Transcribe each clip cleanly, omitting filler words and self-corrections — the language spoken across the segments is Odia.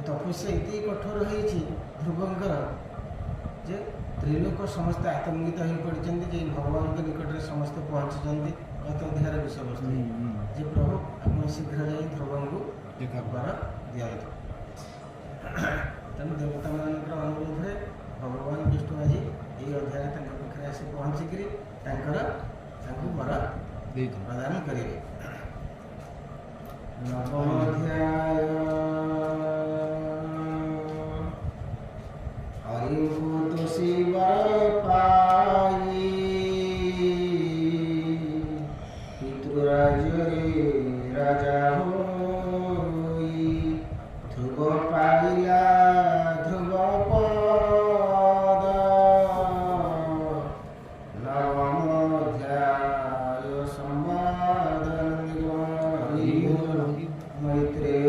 तपस्या ये कठोर होती ध्रुवंकर जे त्रिलोक समस्ते आतंकित हो पड़ते भगवान के निकट में समस्ते पहुँचुंट गत अध्याय विषय वस्तु जे प्रभु आप शीघ्र जा ध्रुव को वर दिया तेणु देवता मान अनुरोध है भगवान विष्णु आज ये अध्याय पाखे आसी पहुँचिक वर प्रदान करेंगे। नवम अध्याय हरिभूत शिव पाई पितृराज्य राजा होई ध्रुव पाइला ध्रुव पद नवम अध्याय संवाद मैत्रेय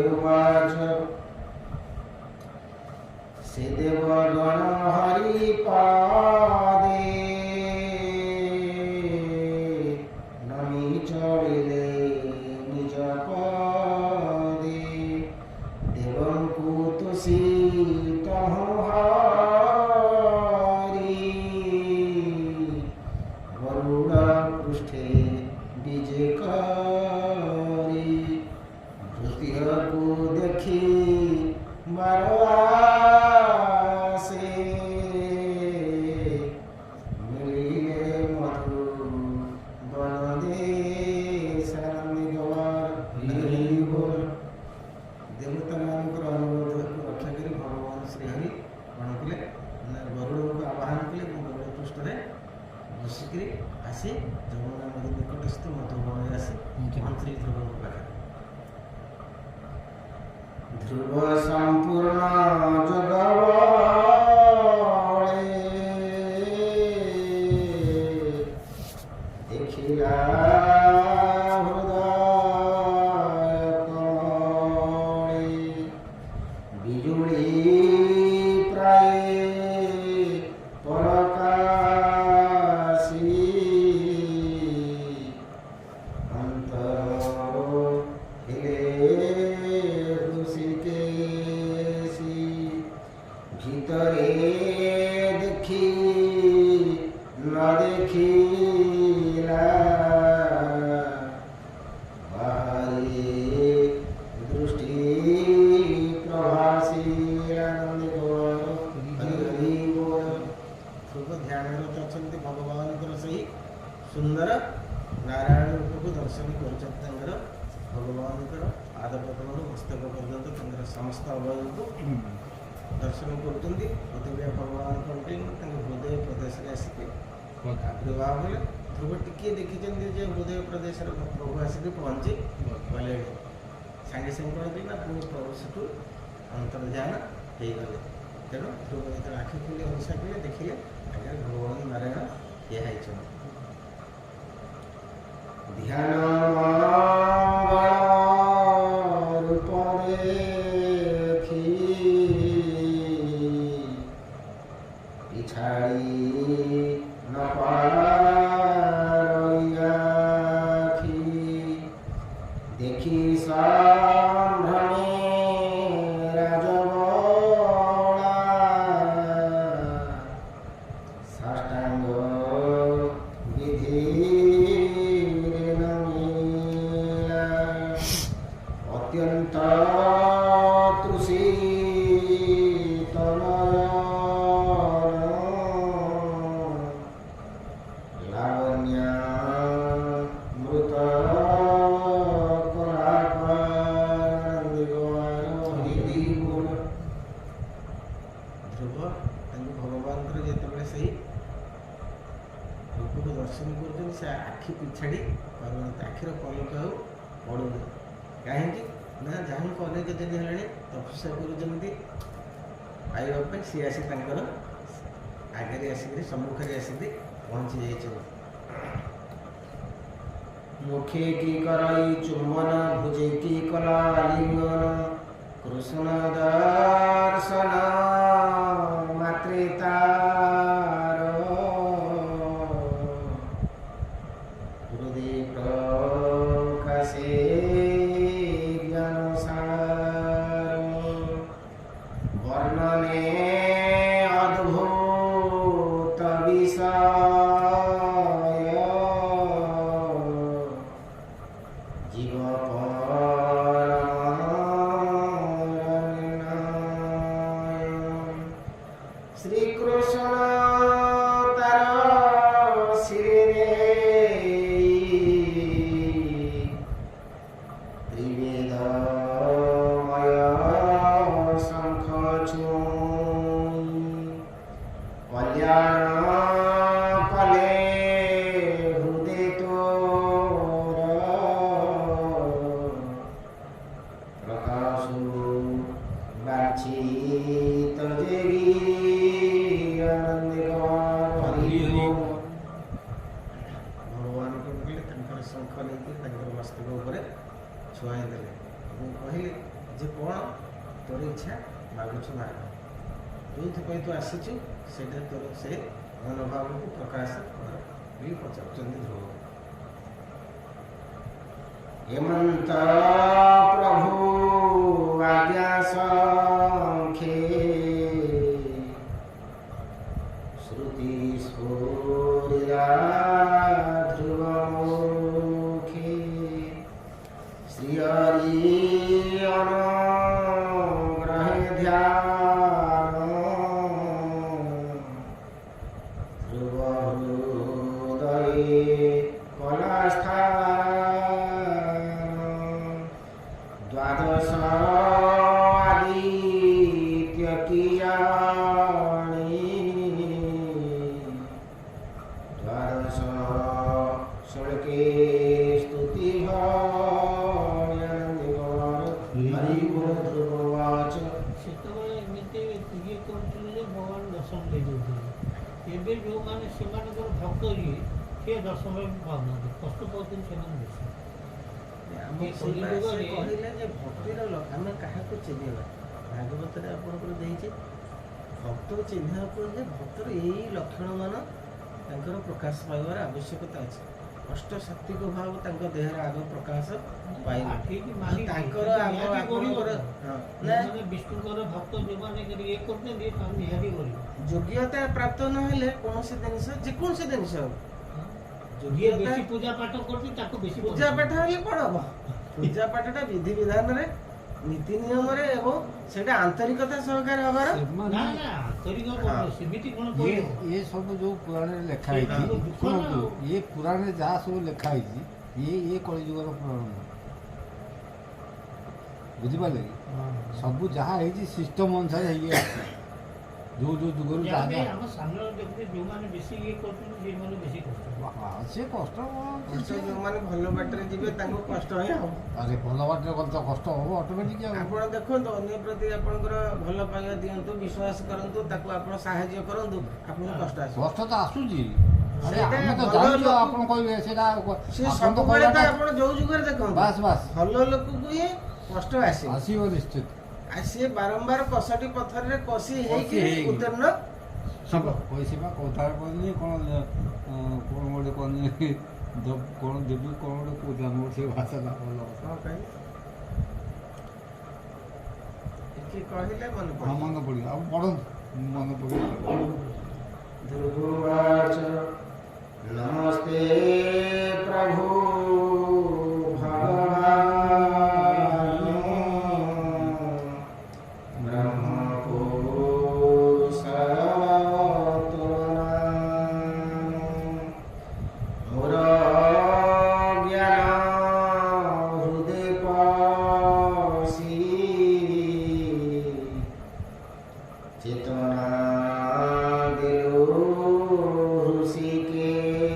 तहु हरि गरुड़ पृष्ठे विजे करी धृतीय को देखी बारवासे मिलिले मधु बन देवता मानकर अनुरोध रक्षा कर भगवान श्रीहरि कौन कले गरुड़ को आवाहन कले गरुड़ पृष्ठ में बसिक आसी जमुना नदी निकटस्थ मधुबन आसी मंत्री ध्रुव पाखे ध्रुव संपूर्ण जगवळे देखिला ভিতরে দেখি না দেখিলা বাহারে দৃষ্টি প্রভাসী আনন্দ ধ্रुव ध्यानरत अछंती भगवानଙ୍କର ସେହି ସୁନ୍ଦର ନାରାୟଣ ରୂପକୁ ଦର୍ଶନ କରୁଛନ୍ତି। ତାଙ୍କର ଭଗବାନଙ୍କର ପାଦପଦ୍ମରୁ ମସ୍ତକ ପର୍ଯ୍ୟନ୍ତ ତାଙ୍କର ସମସ୍ତ ଅବୟବକୁ ଦର୍ଶନ କରୁଛନ୍ତି। ପୃଥିବୀ ଭଗବାନ କଣ୍ଠି ତାଙ୍କ ହୃଦୟ ପ୍ରଦେଶରେ ଆସିକି ଆବିର୍ଭାବ ହେଲେ ଧ୍ରୁବ ଟିକିଏ ଦେଖିଛନ୍ତି ଯେ ହୃଦୟ ପ୍ରଦେଶରେ ପ୍ରଭୁ ଆସିକି ପହଞ୍ଚି ଗଲେଣି। ସାଙ୍ଗେ ସାଙ୍ଗେ କ'ଣ କଲେ ନା ପୁଣି ପ୍ରଭୁ ସେଠୁ ଅନ୍ତର୍ଧ୍ୟାନ ହେଇଗଲେ। ତେଣୁ ଧ୍ରୁବ ଯେତେବେଳେ ଆଖି ଖୋଲି ଅନୁସା କଲେ ଦେଖିଲେ ଆଗରେ ଭଗବାନ ନାରାୟଣ ଠିଆ ହେଇଛନ୍ତି। ଧ୍ୟାନ ରୂପ ଦେଖି ପିଛାଡ଼ି ନ ପାରି ଦେଖି ସମ୍ଭ୍ରମେ ରାଜବଳା ସାଷ୍ଟାଙ୍ଗ ବିଧିରେ ନମିଲା ଅତ୍ୟନ୍ତ ତୃଷିତ ଲାବଣ୍ୟ ମୃତ ଧ୍ରୁବ ତାଙ୍କୁ ଭଗବାନଙ୍କର ଯେତେବେଳେ ସେହି ରୂପକୁ ଦର୍ଶନ କରୁଛନ୍ତି ସେ ଆଖି ପିଛାଡ଼ି ପାରୁନାହାନ୍ତି। ଆଖିର ପଲକ ଆଉ ପଡ଼ୁନି। କାହିଁକି ନା ଯାହାଙ୍କୁ ଅନେକ ଦିନ ହେଲାଣି ତପସ୍ୟା କରୁଛନ୍ତି ପାଇବା ପାଇଁ ସିଏ ଆସି ତାଙ୍କର ଆଗରେ ଆସିକରି ସମ୍ମୁଖରେ ଆସିକରି ପହଞ୍ଚି ଯାଇଛନ୍ତି। মুখে কি করাই চুম্বন ভুজে কি কলা আলিঙ্গন কৃষ্ণ দর্শন মাত্রে তার হৃদয় প্রকাশে জ্ঞান সার বর্ণনে অদ্ভুত বিষয় শ্রীকৃষ্ণ তার শিরে ত্রিবেদময় শঙ্খ ছুঁই কল্যাণ কলে হৃদয় তোর প্রকাশ বাঞ্ছিত জেগি भगवान को कहले शंख नहीं मस्तक उपरे छुआई देले कहले जे कौन तोर इच्छा मागुछु माग जो तू आसीचु से तोर से मनोभाव को प्रकाश भी पचार ध्रुव हेमंत प्रभु आज्ञा ସେତେବେଳେ ଏମିତି ଇଏ କରୁଥିଲେ ଯେ ଭଗବାନ ଦର୍ଶନ ଦେଇଦେଉଥିଲେ। ଏବେ ଯେଉଁମାନେ ସେମାନଙ୍କର ଭକ୍ତ ଇଏ ସିଏ ଦର୍ଶନ ବି ପାଉନାହାନ୍ତି, କଷ୍ଟ ପାଉଛନ୍ତି ସେମାନେ ବେଶୀ। କହିଲେ ଯେ ଭକ୍ତିର ଆମେ କାହାକୁ ଚିହ୍ନିବା, ଭାଗବତରେ ଆପଣଙ୍କର ଦେଇଛି ଭକ୍ତ ଚିହ୍ନିବା ପରେ ଯେ ଭକ୍ତର ଏଇ ଲକ୍ଷଣ ମାନ ତାଙ୍କର ପ୍ରକାଶ ପାଇବାର ଆବଶ୍ୟକତା ଅଛି। ଅଷ୍ଟ ସାତ୍ଵିକ ଭାବ ତାଙ୍କ ଦେହରେ ଆଗ ପ୍ରକାଶ ପାଇବ, ତାଙ୍କର ଆଗ ଆପଣଙ୍କର ବିଷ୍ଣୁଙ୍କର ଭକ୍ତ ଯୋଉମାନେ ଇଏ କରୁଛନ୍ତି ତାଙ୍କୁ ନିହାତି କରିବ। ଯୋଗ୍ୟତା ପ୍ରାପ୍ତ ନହେଲେ କୌଣସି ଜିନିଷ ଯେକୌଣସି ଜିନିଷ ହବ, ବେଶୀ ପୂଜା ପାଠ କରୁଛି ତାକୁ ବେଶୀ ପୂଜା ପାଠ ହେଲେ କଣ ହବ? ପୂଜା ପାଠଟା ବିଧି ବିଧାନରେ ନୀତି ନିୟମରେ ଏବଂ ସେଇଟା ଆନ୍ତରିକତା ସହକାରେ ହବାର। ସେମିତି କଣ ଇଏ ସବୁ ଯୋଉ ପୁରାଣରେ ଲେଖା ହେଇଛି, ଶୁଣନ୍ତୁ, ଇଏ ପୁରାଣରେ ଯାହା ସବୁ ଲେଖା ହେଇଛି ଇଏ କଳିଯୁଗର ପୁରାଣ ନୁହଁ, ବୁଝିପାରିଲେ କି? ସବୁ ଯାହା ହେଇଛି ସିଷ୍ଟମ ଅନୁସାରେ ହେଇକି ଆସିଛି। ଯୋଉ ଯୁଗରୁ ଯାହା ଆମ ସାମ୍ନା ଦେଖୁଛେ ଯୋଉମାନେ ବେଶୀ ଇଏ କରୁଛନ୍ତି ସେମାନେ ବେଶୀ କଷ୍ଟ। ସେ କଷ୍ଟ ଯୋଉମାନେ ଭଲ ବାଟରେ ଯିବେ ତାଙ୍କୁ କଷ୍ଟ ହିଁ ହବ। ଆରେ ଭଲ ବାଟରେ ଗଲେ ତ କଷ୍ଟ ହବ ଅଟୋମେଟିକ। ଆପଣ ଦେଖନ୍ତୁ, ଅନ୍ୟ ପ୍ରତି ଆପଣଙ୍କର ଭଲ ପାଇବା ଦିଅନ୍ତୁ, ବିଶ୍ୱାସ କରନ୍ତୁ, ତାକୁ ଆପଣ ସାହାଯ୍ୟ କରନ୍ତୁ, ଆପଣଙ୍କୁ କଷ୍ଟ ଆସିବ। କଷ୍ଟ ତ ଆସୁଛି, ଆମେ ତ ଜାଣିଛୁ। ଆପଣ କହିବେ ସେଇଟା ସବୁବେଳେ ତ ଆପଣ ଯୋଉ ଯୁଗରେ ଦେଖନ୍ତୁ ବାସ୍ ଭଲ ଲୋକକୁ ହିଁ କଷ୍ଟ ଆସିବ ନିଶ୍ଚିତ। ଆଉ ସିଏ ବାରମ୍ବାର କଷଟି ପଥରରେ କଷି ହେଇକି ଉତ୍ତୀର୍ଣ୍ଣ ହବ। କହିସିବା କଥାରେ କହିଲି କ'ଣ ଗୋଟେ କହିଲି କ'ଣ ଦେବି କ'ଣ ଗୋଟେ କହୁଥିଲା ମୋର ସେ ଭାଷାଟା ଭଲ କହିଲେ ମନେ ପଡ଼ିବ। ଆଉ ପଢ଼ନ୍ତୁ, ମନେ ପଡ଼ିବ। ନମସ୍ତେ ପ୍ରଭୁ ଭଗବାନ ବ୍ରହ୍ମ ମୋର ଜ୍ଞାନ ହୃଦୟ ପଶି ଚେତନା ଦେଲୁ ଋଷିକେଶୀ।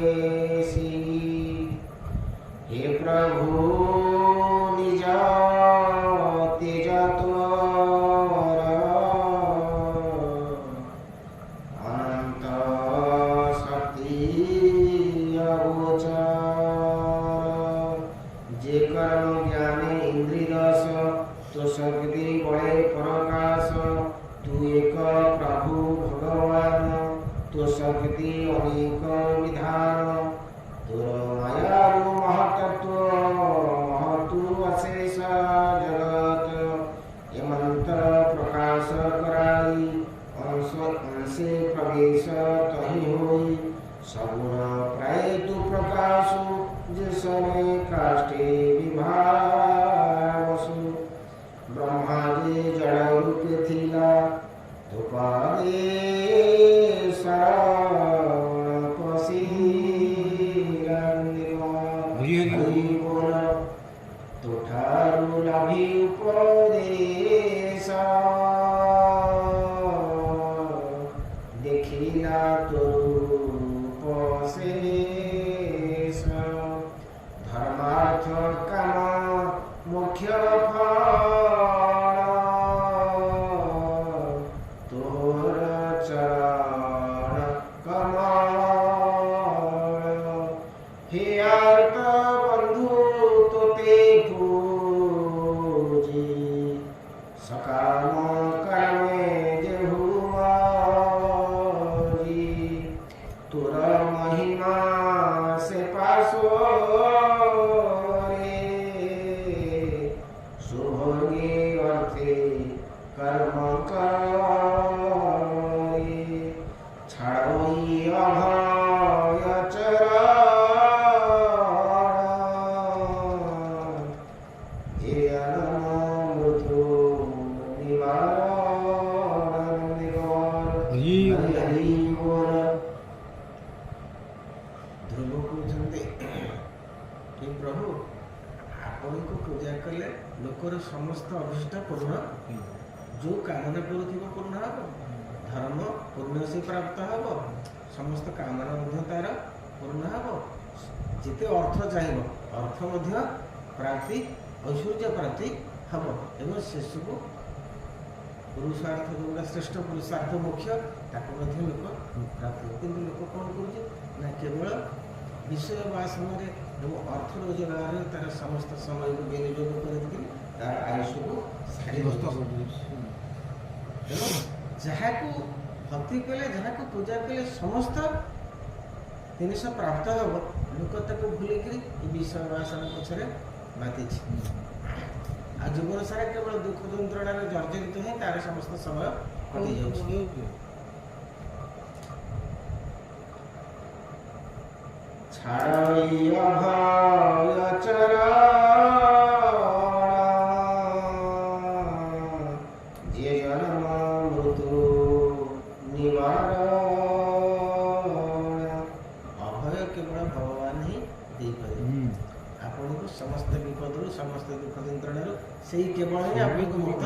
हे प्रभु निज तेज तोर अनंत शक्ति अगोचर। जे कर्म ज्ञान इंद्रिय रस तो शक्ति बड़े प्रकाश। तू एक प्रभु भगवान तो शक्ति अनेक विधान। तोर मायारू महतत्व महतु अशेष जगत। ये मंत्र प्रकाश कराई अंशे प्रवेश तही होई। सगुण प्राय तु प्रकाशु जिसने काष्ठे विभावसु। ब्रह्मा जी जड़ रूप थिला तुपादे शरण पसी। तोठारू लाभी उपदेश देखिला तो रूप शेष। धर्मार्थ काम मोक्ष फल तोर चरण कमल। हे आर्त बंधु तोते पूजी सकाम कर्मे जेहु मारी। तोर महिमा से पासो रे सुभोगे अर्थे कर्म करे। छाड़ोई अभय चरण हे अनमृदु निवारण निवार। हरि बोल। ଧ୍ରୁବ କହୁଛନ୍ତି, ହେ ପ୍ରଭୁ ଆପଣଙ୍କୁ ପୂଜା କଲେ ଲୋକର ସମସ୍ତ ଅଭିଷ୍ଟ ପୂର୍ଣ୍ଣ, ଯେଉଁ କାମନା କରୁଥିବ ପୂର୍ଣ୍ଣ ହେବ, ଧର୍ମ ପୂର୍ଣ୍ଣ ସେ ପ୍ରାପ୍ତ ହେବ, ସମସ୍ତ କାମନା ମଧ୍ୟ ତାର ପୂର୍ଣ୍ଣ ହେବ। ଯେତେ ଅର୍ଥ ଚାହିଁବ ଅର୍ଥ ମଧ୍ୟ ପ୍ରାପ୍ତି ଐଶ୍ୱର୍ଯ୍ୟ ପ୍ରାପ୍ତି ହେବ ଏବଂ ସେସବୁ ପୁରୁଷାର୍ଥ ଯେଉଁଟା ଶ୍ରେଷ୍ଠ ପୁରୁଷାର୍ଥ ମୁଖ୍ୟ ତାକୁ ମଧ୍ୟ ଲୋକ ପ୍ରାପ୍ତ ହୁଏ। କିନ୍ତୁ ଲୋକ କ'ଣ କରୁଛି ନା କେବଳ ବିଷୟ ବାସନାରେ ଏବଂ ଅର୍ଥ ରୋଜଗାରରେ ତାର ସମସ୍ତ ସମୟକୁ ବିନିଯୋଗ କରିକି ତାର ଆୟୁଷକୁ ସାରି ନଷ୍ଟ ଦେଉଛି। କରିଦେଉଛି। ତେଣୁ ଯାହାକୁ ଭକ୍ତି କଲେ ଯାହାକୁ ପୂଜା କଲେ ସମସ୍ତ ଜିନିଷ ପ୍ରାପ୍ତ ହେବ, ଲୋକ ତାକୁ ଭୁଲିକିରି ଏ ବିଷୟ ବାସନା ପଛରେ ମାତିଛି। ଆଉ ଜୀବନ ସାରା କେବଳ ଦୁଃଖ ଯନ୍ତ୍ରଣାରେ ଜର୍ଜରିତ ହିଁ ତାର ସମସ୍ତ ସମୟ କଟି ଯାଉଛି। ଛାଡ଼ିୟ ଭୟ ଚରଣ ଯେ ଜନ୍ମ ମୃତ୍ୟୁ ନିବାରଣ। ଅଭୟ କେବଳ ଭଗବାନ ହିଁ ଦେଇପାରିବେ ଆପଣଙ୍କୁ ସମସ୍ତ ବିପଦରୁ ସମସ୍ତ ଦୁଃଖ ଯନ୍ତ୍ରଣାରୁ ସେଇ କେବଳ ହିଁ ଆପଣଙ୍କୁ ମୁକ୍ତ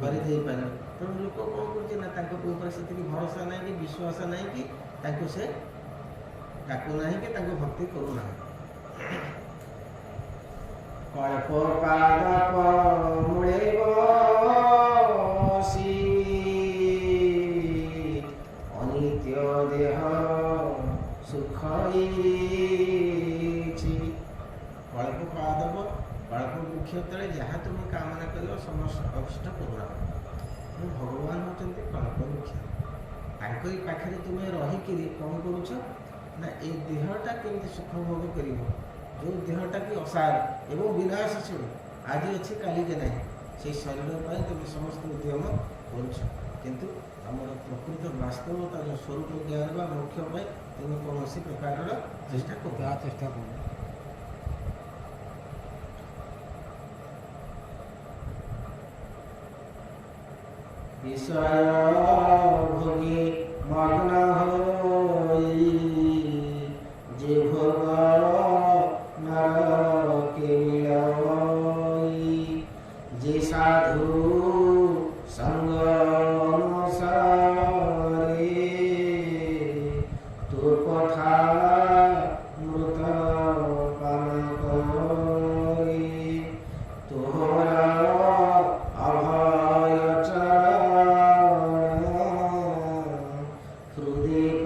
କରିଦେଇପାରିବେ। ତେଣୁ ଲୋକ କ'ଣ କରୁଛି ନା ତାଙ୍କ ଉପରେ ସେତିକି ଭରସା ନାହିଁ କି ବିଶ୍ୱାସ ନାହିଁ କି ତାଙ୍କୁ ସେ ତାକୁ ନାହିଁ କି ତାଙ୍କୁ ଭକ୍ତି କରୁନାହିଁ। କଳ୍ପ ପାଦପ ମୂଳେ ବସି ଅନିତ୍ୟ ଦେହ ସୁଖ ଇଛି। କଳ୍ପ ପାଦପ କଳ୍ପ ବୃକ୍ଷ ତଳେ ଯାହା ତୁମେ କାମନା କରିବ ସମସ୍ତ ଅଭିଷ୍ଟ କରୁନା। ଭଗବାନ ହେଉଛନ୍ତି କଳ୍ପ ବୃକ୍ଷ। ତାଙ୍କରି ପାଖରେ ତୁମେ ରହିକିରି କ'ଣ କରୁଛ ନା ଏ ଦେହଟା କେମିତି ସୁଖ ଭୋଗ କରିବ, ଯେଉଁ ଦେହଟା କି ଅସାର ଏବଂ ବିନାଶଶୀଳ, ଆଜି ଅଛି କାଲି ଯେ ନାହିଁ, ସେଇ ଶରୀର ପାଇଁ ତୁମେ ସମସ୍ତ ଉଦ୍ୟମ କରୁଛ। କିନ୍ତୁ ଆମର ପ୍ରକୃତ ବାସ୍ତବତା ଯେଉଁ ସ୍ୱରୂପ ଜ୍ଞାନ ବା ମୋକ୍ଷ ପାଇଁ ତୁମେ କୌଣସି ପ୍ରକାରର ଚେଷ୍ଟା କର। ତା ଚେଷ୍ଟା କରୁ। ବିଷୟ ଭୋଗୀ ମଗ୍ନ ହୋଇ যে ভোগ নরকে মিলই, যে সাধু সঙ্গ অনুসারে তোর কথা মৃত পান করে, তোরা অভয় চরণ হৃদয়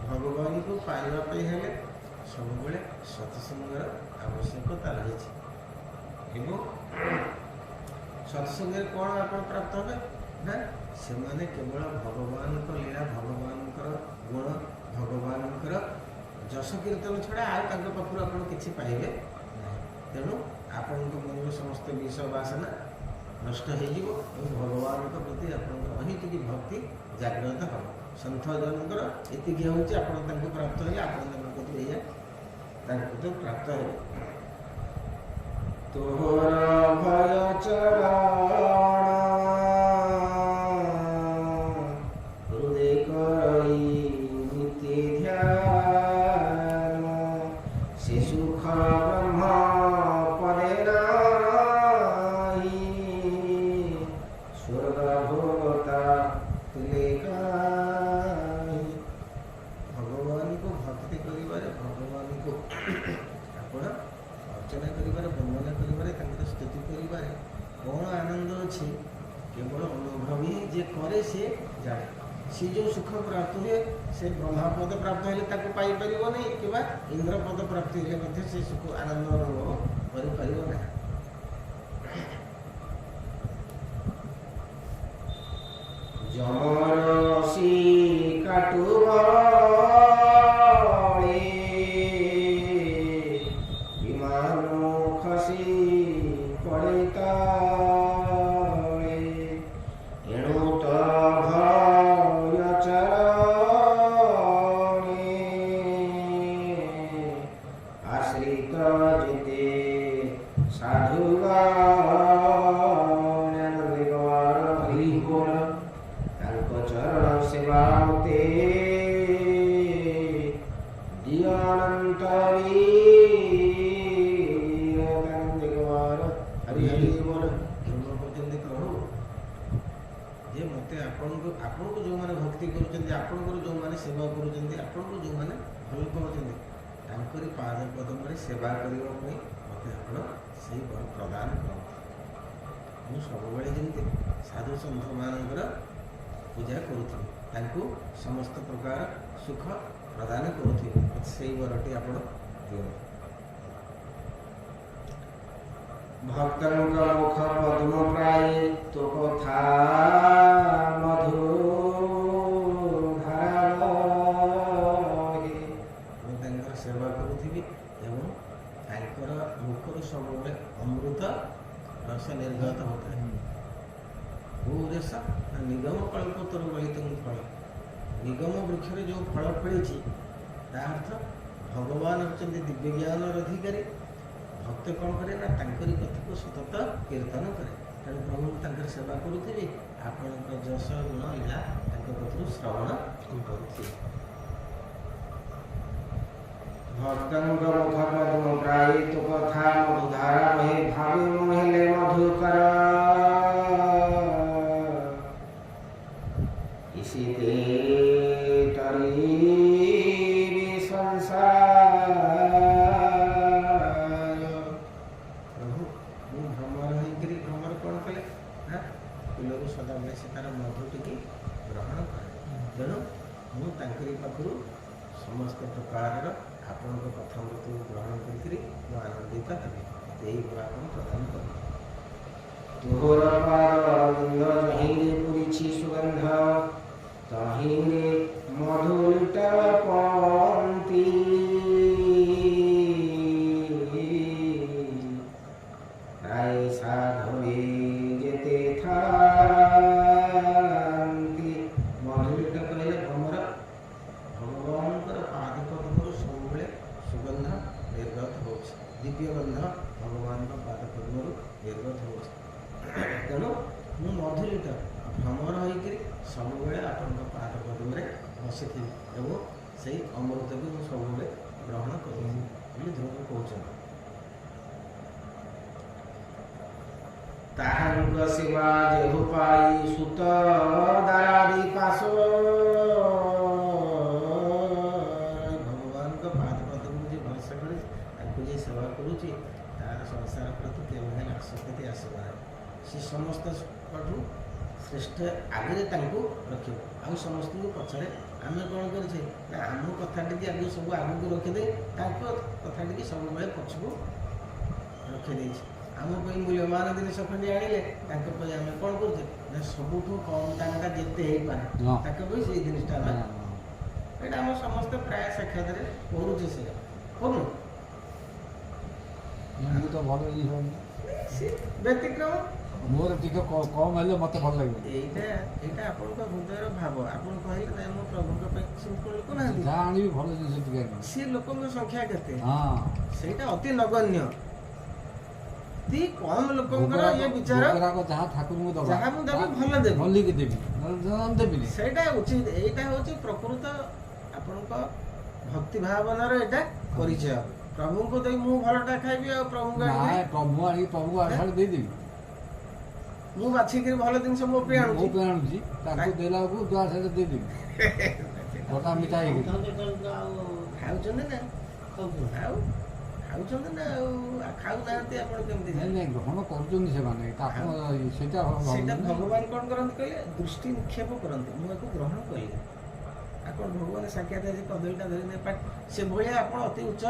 ଭଗବାନଙ୍କୁ ପାଇବା ପାଇଁ ହେଲେ ସବୁବେଳେ ସତ୍ସଙ୍ଗର ଆବଶ୍ୟକତା ରହିଛି। ଏବଂ ସତ୍ସଙ୍ଗରେ କ'ଣ ଆପଣ ପ୍ରାପ୍ତ ହେବେ ନା ସେମାନେ କେବଳ ଭଗବାନଙ୍କ ଲୀଳା, ଭଗବାନଙ୍କର ଗୁଣ, ଭଗବାନଙ୍କର ଯଶ କୀର୍ତ୍ତନ ଛଡ଼ା ଆଉ ତାଙ୍କ ପାଖରୁ ଆପଣ କିଛି ପାଇବେ ନାହିଁ। ତେଣୁ ଆପଣଙ୍କ ମନର ସମସ୍ତ ବିଷ ବାସନା ନଷ୍ଟ ହେଇଯିବ ଏବଂ ଭଗବାନଙ୍କ ପ୍ରତି ଆପଣଙ୍କର ଅହିତିକି ଭକ୍ତି ଜାଗ୍ରତ ହେବ। ସନ୍ଥ ଜଣଙ୍କର ଏତିକି ହେଉଛି ଆପଣ ତାଙ୍କୁ ପ୍ରାପ୍ତ ହେଲେ ଆପଣ ତାଙ୍କ ପ୍ରତି ଏଇଆ ତାଙ୍କୁ ତ ପ୍ରାପ୍ତ ହେବେ। ତୋର ଭୟ ଚରଣ ହୃଦୟ କରି ନିତ୍ୟ ଧ୍ୟାନ, ସେ ସୁଖ ବ୍ରହ୍ମ ପଦେ ନାହିଁ, ସ୍ୱର୍ଗ ଭୋଗତା ତୁଲେ କାହିଁ। ଭଗବାନଙ୍କୁ ଭକ୍ତି କରିବାରେ, ଭଗବାନଙ୍କୁ ଆପଣ ଅର୍ଚ୍ଚନା କରିବାରେ, ବନ୍ଦନା କରିବାରେ, ତାଙ୍କର ସ୍ତୁତି କରିବାରେ କ'ଣ ଆନନ୍ଦ ଅଛି କେବଳ ଅନୁଭବୀ ଯେ କରେ ସେ ଜାଣେ। ସେ ଯେଉଁ ସୁଖ ପ୍ରାପ୍ତ ହୁଏ ସେ ବ୍ରହ୍ମପଦ ପ୍ରାପ୍ତ ହେଲେ ତାକୁ ପାଇପାରିବ ନାହିଁ, କିମ୍ବା ଇନ୍ଦ୍ରପଦ ପ୍ରାପ୍ତି ହେଲେ ମଧ୍ୟ ସେ ସୁଖ ଆନନ୍ଦ ଅନୁଭବ କରିପାରିବ ନାହିଁ। ଯମରସି କାଟୁବ ବିମାନ ଖସି ପଡ଼େ ତଳେ, ଏଣୁ ତ ଭୟ ଚରଣେ ଆଶ୍ରିତ ଯେତେ ସାଧୁଗଣ। ତାଙ୍କ ତାଙ୍କରି ପାଦ ପଦ୍ମରେ ସେବା କରିବା ପାଇଁ ମୋତେ ଆପଣ ସେଇ ବର ପ୍ରଦାନ କରନ୍ତୁ। ମୁଁ ସବୁବେଳେ ଯେମିତି ସାଧୁ ସନ୍ଥମାନଙ୍କର ପୂଜା କରୁଥିବି, ତାଙ୍କୁ ସମସ୍ତ ପ୍ରକାର ସୁଖ ପ୍ରଦାନ କରୁଥିବି, ମୋତେ ସେଇ ବରଟି ଆପଣ ଦିଅନ୍ତୁ। ଭକ୍ତଙ୍କ ମୁଖ ପଦ୍ମ ପ୍ରାୟ ତୋ କଥା ମଧୁଧାର ବହି। ମୁଁ ତାଙ୍କର ସେବା କରୁଥିବି ଏବଂ ତାଙ୍କର ମୁଖରୁ ସବୁବେଳେ ଅମୃତ ରସ ନିର୍ଗତ ହେଉଥାଏ। କୋଉ ଦେଶ ନା ନିଗମ କଳ୍ପତରୁ ଗଳିତ ଫଳ। ନିଗମ ବୃକ୍ଷରେ ଯେଉଁ ଫଳ ଫଳିଛି ତା ଅର୍ଥ ଭଗବାନ ହେଉଛନ୍ତି ଦିବ୍ୟ ଜ୍ଞାନର ଅଧିକାରୀ। ଭକ୍ତ କ'ଣ କରେ ନା ତାଙ୍କରି କଥାକୁ ସତତ କୀର୍ତ୍ତନ କରେ। ତେଣୁ ପ୍ରଭୁ ତାଙ୍କର ସେବା କରୁଥିବି, ଆପଣଙ୍କ ଯଶ ଗୁଣ ଲୀଳା ତାଙ୍କ କଥାରୁ ଶ୍ରବଣ କରୁଥିବି। ଭକ୍ତଙ୍କ ମୁଖ ପଦ୍ମ ପ୍ରାୟ ତୋ କଥା ମଧୁଧାର ବହି। ଭାବି ମୁଁ ହେଲେ ମଧୁକର ଇସିତେ ତରିବି ସଂସାର। ପ୍ରଭୁ ମୁଁ ଭ୍ରମର ହେଇକରି, ଭ୍ରମର କ'ଣ କଲେ ନା ଫୁଲରୁ ସଦାବେଳେ ସେ ତାର ମଧୁ ଟିକେ ଗ୍ରହଣ କରେ। ତେଣୁ ମୁଁ ତାଙ୍କରି ପାଖରୁ ସମସ୍ତ ପ୍ରକାରର ଆପଣଙ୍କ କଥା ମୃତ୍ୟୁ ଗ୍ରହଣ କରିକିରି ମୁଁ ଆନନ୍ଦିତ ହେବି। ଏହି ଗୁଣ ଆପଣ ପ୍ରଦାନ କରନ୍ତୁ। ତୁହର ପାଦ ଯହିଁରେ ପୁରିଛି ସୁଗନ୍ଧ, ତହିଁରେ ମଧୁଲିଟ ପନ୍ତି। ପ୍ରାୟ ସାଧବେ ଯେତେ ଥାନ୍ତି। ମଧୁଲିଟ କହିଲେ ଭ୍ରମର। ଭଗବାନଙ୍କର ପାଦ ପଦ୍ମରୁ ସବୁବେଳେ ସୁଗନ୍ଧ ନିର୍ଗତ ହେଉଛି, ଦିବ୍ୟ ଗନ୍ଧ ଭଗବାନଙ୍କ ପାଦ ପଦ୍ମରୁ ନିର୍ଗତ ହେଉଛି। ତେଣୁ ମୁଁ ମଧୁଲିତ ଭ୍ରମର ହୋଇକରି ସବୁବେଳେ ଆପଣଙ୍କ ପାଦ ପଦ୍ମରେ ବସିଥିବି ଏବଂ ସେଇ ଅମୃତକୁ ମୁଁ ସବୁବେଳେ ଗ୍ରହଣ କରିବି ବୋଲି ଧ୍ରୁବ କହୁଛନ୍ତି। ତାହାଙ୍କ ସେବା ଯେହୁ ପାଇ ସୁତ ଦାରାଦି ପାଶ। ଭଗବାନଙ୍କ ପାଦ ପଦ୍ମକୁ ଯିଏ ଭରସା କରୁଛି, ତାଙ୍କୁ ଯିଏ ସେବା କରୁଛି, ତାର ସଂସାର ପ୍ରତି କେବେ ହେଲେ ଆସକ୍ତି ଆସିବ ନାହିଁ। ସେ ସମସ୍ତଙ୍କଠୁ ଶ୍ରେଷ୍ଠ ଆଗରେ ତାଙ୍କୁ ରଖିବ, ଆଉ ସମସ୍ତଙ୍କୁ ପଛରେ। ଆମେ କ'ଣ କରିଛେ ନା ଆମ କଥାଟିକି ଆଗକୁ ସବୁ ଆଗକୁ ରଖିଦେଇ ତାଙ୍କ କଥାଟିକି ସବୁବେଳେ ପଛକୁ ରଖିଦେଇଛି। ଆମ ପାଇଁ ମୂଲ୍ୟବାନ ଜିନିଷ ଖଣ୍ଡି ଆଣିଲେ ତାଙ୍କ ପାଇଁ ଆମେ କ'ଣ କରୁଛେ ନା ସବୁଠୁ କମ୍ ଦାମଟା ଯେତେ ହେଇପାରେ ତାଙ୍କ ପାଇଁ ସେଇ ଜିନିଷଟା ଆମେ, ଏଇଟା ଆମ ସମସ୍ତେ ପ୍ରାୟ ସାକ୍ଷାତରେ କରୁଛେ। ସେ କରୁନୁ ମୁଁ ତ ଭଲ ଜିନିଷ ସେ ବ୍ୟତିକ୍ରମ। ମୋର ଟିକେ କମ୍ ହେଲେ ମୋତେ ଭଲ ଲାଗିବ। ଏଇଟା ଆପଣଙ୍କ ହୃଦୟର ଭାବ। ଆପଣ କହିଲେ ନାଇଁ ମୁଁ ପ୍ରଭୁଙ୍କ ପାଇଁ ସିମ୍ପଲ ଲୋକ ନାହାନ୍ତି, ଯାହା ଆଣିବି ଭଲ ଜିନିଷ ଟିକେ ଆଣିବି। ସେ ଲୋକଙ୍କ ସଂଖ୍ୟା କେତେ? ହଁ, ସେଇଟା ଅତି ନଗଣ୍ୟ। ଅତି କମ୍ ଲୋକଙ୍କର ଇଏ ବିଚାର। ଯାହା ଠାକୁରଙ୍କୁ ଦବା, ଯାହା ମୁଁ ଦେବି ଭଲ ଦେବି, ଭଲିକି ଦେବି, ଦେବିନି। ସେଇଟା ଉଚିତ। ଏଇଟା ହେଉଛି ପ୍ରକୃତ ଆପଣଙ୍କ ଭକ୍ତି ଭାବନାର ଏଇଟା ପରିଚୟ। ପ୍ରଭୁଙ୍କୁ ଦେଇ ମୁଁ ଭଲଟା ଖାଇବି ଆଉ ପ୍ରଭୁଙ୍କୁ ଆଣିକି ପ୍ରଭୁ ଆଣିକି ପ୍ରଭୁଙ୍କୁ ଆଡ଼େ ଦେଇଦେବି। ମୁଁ ବାଛିକିରି ଭଲ ଜିନିଷ ମୋ ପାଇଁ ଆଣୁଛି, ତାଙ୍କୁ ଦେଲା ବେଳକୁ ଦୁଆର ସାଇଡ୍ ଦେଇଦେବି। ଗୋଟା ମିଠା ହେଇକି ଖାଉଛନ୍ତି ନା ଆଉ ଖାଉଛନ୍ତି ନା ଆଉ ଖାଉନାହାନ୍ତି ଆପଣ କେମିତି? ନାଇଁ ଗ୍ରହଣ କରୁଛନ୍ତି ସେମାନେ, ସେଇଟା ଭଗବାନ କ'ଣ କରନ୍ତି କହିଲେ ଦୃଷ୍ଟି ନିକ୍ଷେପ କରନ୍ତି। ମୁଁ ଆକୁ ଗ୍ରହଣ କଲି। ଆପଣ ଭଗବାନ ସାକ୍ଷାତ ଆଜି କଦଳୀଟା ଧରି ନେଇ ସେଭଳିଆ ଆପଣ ଅତି ଉଚ୍ଚ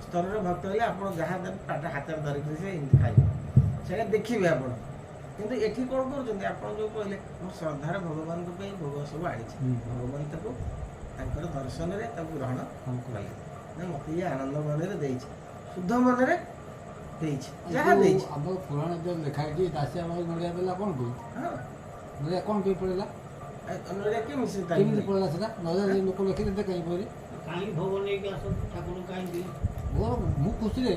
ସ୍ତରର ଭକ୍ତ ହେଲେ ଆପଣ ଯାହା ଦେବେ ପାଟ ହାତରେ ଧରିକି ସେ ଏମିତି ଖାଇବେ, ସେଇଟା ଦେଖିବେ ଆପଣ। କିନ୍ତୁ ଏଠି କ'ଣ କରୁଛନ୍ତି ଆପଣ ଯେଉଁ କହିଲେ ମୁଁ ଶ୍ରଦ୍ଧାର ଭଗବାନଙ୍କ ପାଇଁ ଭୋଗ ସବୁ ଆଣିଛି, ଭଗବାନ ତାକୁ ତାଙ୍କର ଦର୍ଶନରେ ତାକୁ ଗ୍ରହଣ କଲେ ନା ମୋତେ ଇଏ ଆନନ୍ଦ ମନରେ ଦେଇଛି, ଶୁଦ୍ଧ ମନରେ ଦେଇଛି, ଯାହା ଦେଇଛି। ଆମର ପୁରାଣ ଯେଉଁ ଲେଖା ହେଇଛି ଦାସିଆ ବାବୁ ନଡ଼ିଆ ଦେଲା କ'ଣ ପାଇଁ? ହଁ, ନଡ଼ିଆ କ'ଣ ପାଇଁ ପଡ଼ିଲା? ନଡ଼ିଆ କେମିତି ପଡ଼ିଲା ସେଟା? ନଡ଼ିଆ ଲୋକ ଲେଖିଦେଲେ କାହିଁ ପଡ଼ିଲେ? କାହିଁକି ଭୋଗ ନେଇକି ଆସନ୍ତୁ ଠାକୁର କାହିଁକି? ମୁଁ ଖୁସିରେ